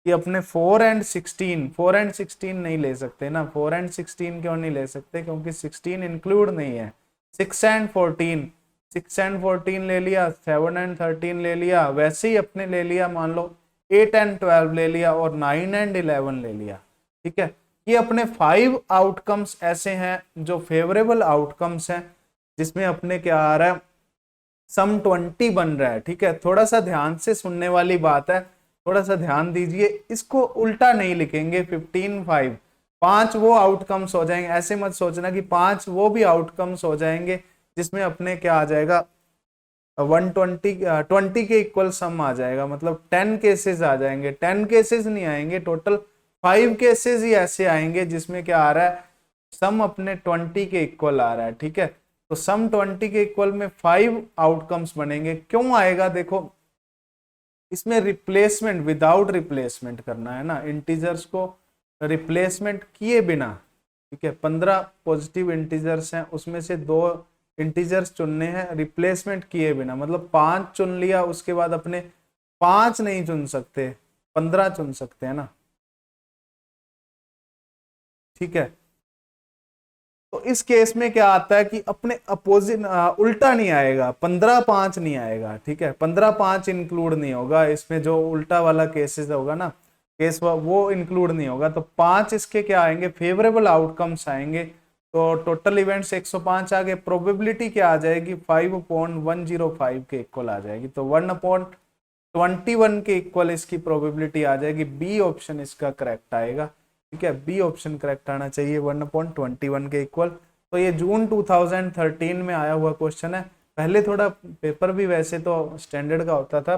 कि अपने 4 एंड 16 नहीं ले सकते ना, 4 एंड 16 क्यों नहीं ले सकते, क्योंकि 16 इंक्लूड नहीं है। 6 एंड 14 ले लिया, 7 एंड 13 ले लिया, वैसे ही अपने ले लिया मान लो 8 एंड 12 ले लिया, और 9 एंड 11 ले लिया। ठीक है, ये अपने 5 आउटकम्स ऐसे हैं जो फेवरेबल आउटकम्स हैं, जिसमें अपने क्या आ रहा है, सम 20 बन रहा है। ठीक है, थोड़ा सा ध्यान से सुनने वाली बात है, थोड़ा सा ध्यान दीजिए, इसको उल्टा नहीं लिखेंगे 15 5, 5 वो आउटकम्स हो जाएंगे, ऐसे मत सोचना कि 5 वो भी आउटकम्स हो जाएंगे, जिसमें अपने क्या आ जाएगा 120 20 के इक्वल सम आ जाएगा, मतलब 10 केसेस आ जाएंगे, 10 केसेस नहीं आएंगे, टोटल 5 केसेस ही ऐसे आएंगे जिसमें क्या आ रहा है, सम अपने 20 के इक्वल आ रहा है। ठीक है, तो सम 20 के इक्वल में 5 आउटकम्स बनेंगे। क्यों आएगा, देखो इसमें रिप्लेसमेंट, विदाउट रिप्लेसमेंट करना है ना, इंटीजर्स को रिप्लेसमेंट किए बिना। ठीक है, 15 पॉजिटिव इंटीजर्स हैं, उसमें से 2 इंटीजर्स चुनने हैं रिप्लेसमेंट किए बिना, मतलब 5 चुन लिया, उसके बाद अपने 5 नहीं चुन सकते, 15 चुन सकते हैं ना। ठीक है, तो इस केस में क्या आता है कि अपने अपोजिट उल्टा नहीं आएगा, 15 5 नहीं आएगा। ठीक है, 15 5 इंक्लूड नहीं होगा इसमें, जो उल्टा वाला केसेस होगा ना, केस वो इंक्लूड नहीं होगा, तो 5 इसके क्या आएंगे, फेवरेबल आउटकम्स आएंगे। तो टोटल इवेंट्स 105 आ गए, प्रोबेबिलिटी क्या आ जाएगी 5/105 के इक्वल आ जाएगी, तो 1/21 के इक्वल इसकी प्रोबेबिलिटी आ जाएगी। बी ऑप्शन इसका करेक्ट आएगा। ठीक है, बी ऑप्शन करेक्ट आना चाहिए, 1/21 के इक्वल। तो ये जून 2013 में आया हुआ क्वेश्चन है। पहले थोड़ा पेपर भी वैसे तो स्टैंडर्ड का होता था,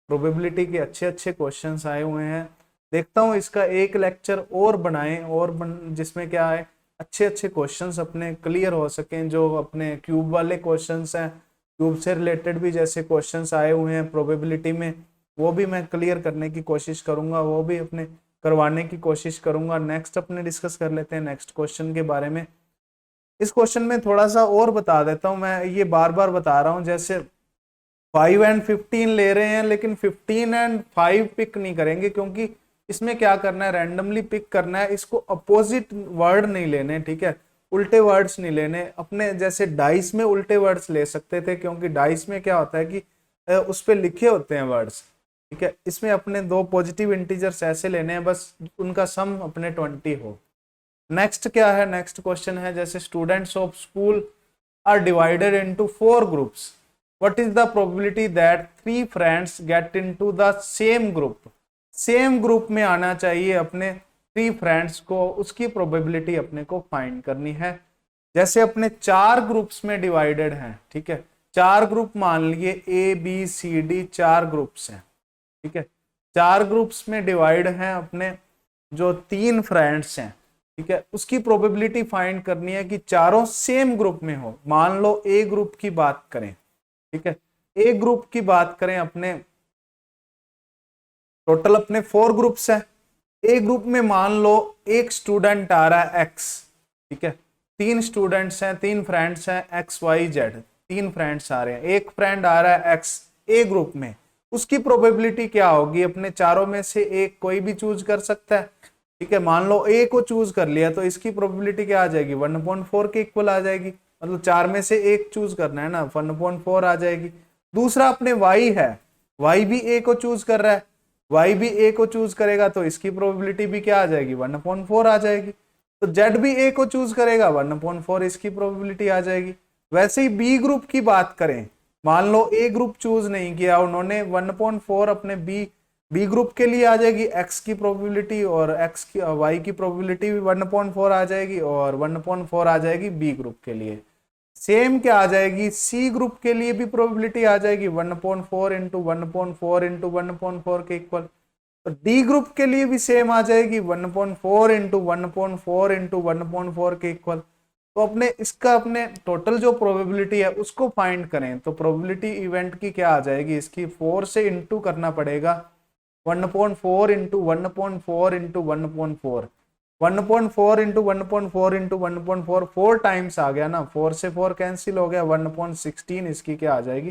प्रोबेबिलिटी के अच्छे अच्छे क्वेश्चंस आए हुए हैं। देखता हूँ इसका एक लेक्चर और बनाएं, और जिसमें क्या है, अच्छे अच्छे क्वेश्चंस अपने क्लियर हो सकें, जो अपने क्यूब वाले क्वेश्चंस हैं, क्यूब से रिलेटेड भी जैसे क्वेश्चंस आए हुए हैं प्रोबेबिलिटी में, वो भी मैं क्लियर करने की कोशिश करूंगा, वो भी अपने करवाने की कोशिश करूंगा। नेक्स्ट अपने डिस्कस कर लेते हैं नेक्स्ट क्वेश्चन के बारे में। इस क्वेश्चन में थोड़ा सा और बता देता हूं, मैं ये बार बार बता रहा हूं, जैसे 5 एंड 15 ले रहे हैं, लेकिन 15 एंड 5 पिक नहीं करेंगे, क्योंकि इसमें क्या करना है, रैंडमली पिक करना है, इसको अपोजिट वर्ड नहीं लेने। ठीक है, उल्टे वर्ड्स नहीं लेने, अपने जैसे डाइस में उल्टे वर्ड्स ले सकते थे, क्योंकि डाइस में क्या होता है कि उस पे लिखे होते हैं वर्ड्स। ठीक है, इसमें अपने 2 पॉजिटिव इंटीजर्स ऐसे लेने हैं, बस उनका सम अपने 20 हो। नेक्स्ट क्या है, नेक्स्ट क्वेश्चन है, जैसे students of school are divided into 4 groups, what is the probability that 3 friends get into the same group. Same group में आना चाहिए अपने 3 फ्रेंड्स को, उसकी प्रोबेबिलिटी अपने को फाइंड करनी है। जैसे अपने 4 ग्रुप्स में डिवाइडेड हैं, ठीक है, 4 ग्रुप मान लिए, A B C D 4 groups हैं। ठीक है, 4 ग्रुप्स में डिवाइड हैं अपने जो 3 फ्रेंड्स हैं। ठीक है, उसकी प्रोबेबिलिटी फाइंड करनी है कि चारों सेम ग्रुप में हो। मान लो ए ग्रुप की बात करें, ठीक है, ए ग्रुप की बात करें, अपने टोटल अपने 4 ग्रुप्स हैं। ए ग्रुप में मान लो एक स्टूडेंट आ रहा है एक्स। ठीक है, 3 स्टूडेंट्स हैं, 3 फ्रेंड्स हैं, एक्स वाई जेड, 3 फ्रेंड्स आ रहे हैं, एक फ्रेंड आ रहा है एक्स ए ग्रुप में। उसकी प्रोबेबिलिटी क्या होगी, अपने चारों में से एक कोई भी चूज कर सकता है। ठीक है, मान लो ए को चूज कर लिया, तो इसकी प्रोबेबिलिटी क्या आ जाएगी, 1/4 के इक्वल आ जाएगी, मतलब 4 में से एक चूज करना है ना, 1/4 आ जाएगी। दूसरा अपने वाई है, वाई भी ए को चूज कर रहा है, वाई भी ए को चूज करेगा, तो इसकी प्रोबेबिलिटी भी क्या आ जाएगी, 1/4 आ जाएगी। तो जेड भी ए को चूज करेगा, 1/4 इसकी प्रोबेबिलिटी आ जाएगी। वैसे ही बी ग्रुप की बात करें, मान लो ए ग्रुप चूज नहीं किया उन्होंने, 1/4 अपने बी ग्रुप के लिए आ जाएगी, एक्स की प्रोबेबिलिटी और एक्स की वाई की प्रोबेबिलिटी भी 1/4 आ जाएगी, और 1/4 आ जाएगी बी ग्रुप के लिए। सेम क्या आ जाएगी, सी ग्रुप के लिए भी प्रोबेबिलिटी आ जाएगी 1/4 इंटू 1/4 इंटू 1/4 के इक्वल। तो डी ग्रुप के लिए भी सेम आ जाएगी 1/4 इंटू 1/4 इंटू 1/4 के इक्वल। तो अपने इसका अपने टोटल जो प्रोबेबिलिटी है उसको फाइंड करें, तो प्रोबेबिलिटी इवेंट की क्या आ जाएगी, इसकी 4 से इंटू करना पड़ेगा, 1/4 into 1/4 into 1/4, 1/4 into 1/4 into 1/4, 4 times आ गया ना, 4 से 4 कैंसिल हो गया, 1/16 इसकी क्या आ जाएगी,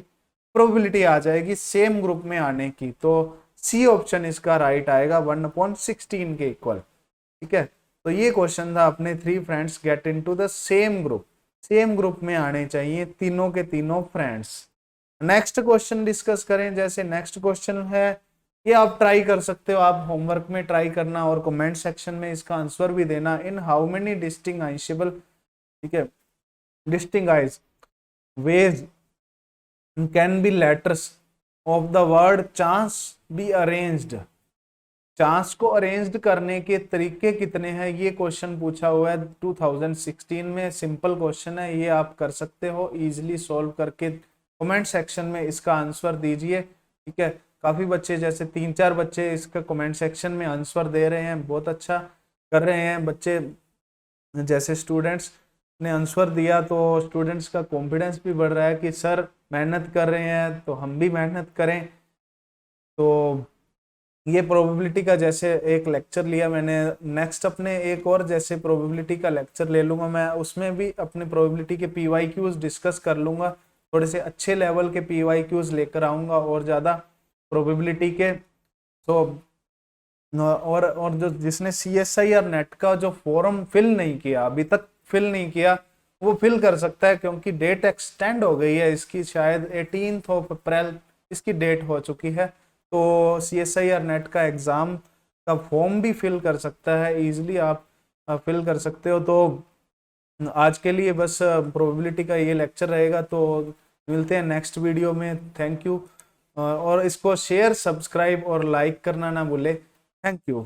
प्रोबेबिलिटी आ जाएगी सेम ग्रुप में आने की। तो सी ऑप्शन इसका राइट आएगा, 1/16 के इक्वल। ठीक है, तो ये क्वेश्चन था अपने 3 friends get into the same group, same group में आने चाहिए तीनों के तीनों फ्रेंड्स। नेक्स्ट क्वेश्चन डिस्कस करें, जैसे नेक्स्ट क्वेश्चन है ये आप ट्राई कर सकते हो, आप होमवर्क में ट्राई करना और कमेंट सेक्शन में इसका आंसर भी देना। इन हाउ मेनी डिस्टिंग्विशेबल, ठीक है, distinguish veg can be letters of the word chance be arranged, chance को अरेंज्ड करने के तरीके कितने हैं, ये क्वेश्चन पूछा हुआ है 2016 में। सिंपल क्वेश्चन है, ये आप कर सकते हो इजीली सॉल्व करके। कमेंट सेक्शन में इसका आंसर दीजिए, ठीक है। काफी बच्चे, जैसे 3-4 बच्चे इसका कमेंट सेक्शन में आंसर दे रहे हैं, बहुत अच्छा कर रहे हैं बच्चे। जैसे स्टूडेंट्स ने आंसर दिया तो स्टूडेंट्स का कॉन्फिडेंस भी बढ़ रहा है कि सर मेहनत कर रहे हैं तो हम भी मेहनत करें। तो ये प्रोबेबिलिटी का जैसे एक लेक्चर लिया मैंने, नेक्स्ट अपने एक और जैसे प्रोबेबिलिटी का लेक्चर ले लूंगा मैं, उसमें भी अपने प्रोबेबिलिटी के पीवाईक्यूज डिस्कस कर लूंगा, थोड़े से अच्छे लेवल के पीवाईक्यूज लेकर आऊंगा और ज़्यादा प्रोबेबिलिटी के। तो और जो जिसने CSI और नेट का जो फॉर्म फिल नहीं किया, अभी तक फिल नहीं किया, वो फिल कर सकता है, क्योंकि डेट एक्सटेंड हो गई है इसकी, शायद 18 अप्रैल इसकी डेट हो चुकी है। तो CSI और नेट का एग्ज़ाम का फॉर्म भी फिल कर सकता है, इजीली आप फिल कर सकते हो। तो आज के लिए बस प्रोबेबिलिटी का ये लेक्चर रहेगा, तो मिलते हैं नेक्स्ट वीडियो में। थैंक यू, और इसको शेयर, सब्सक्राइब और लाइक करना ना भूले। Thank you.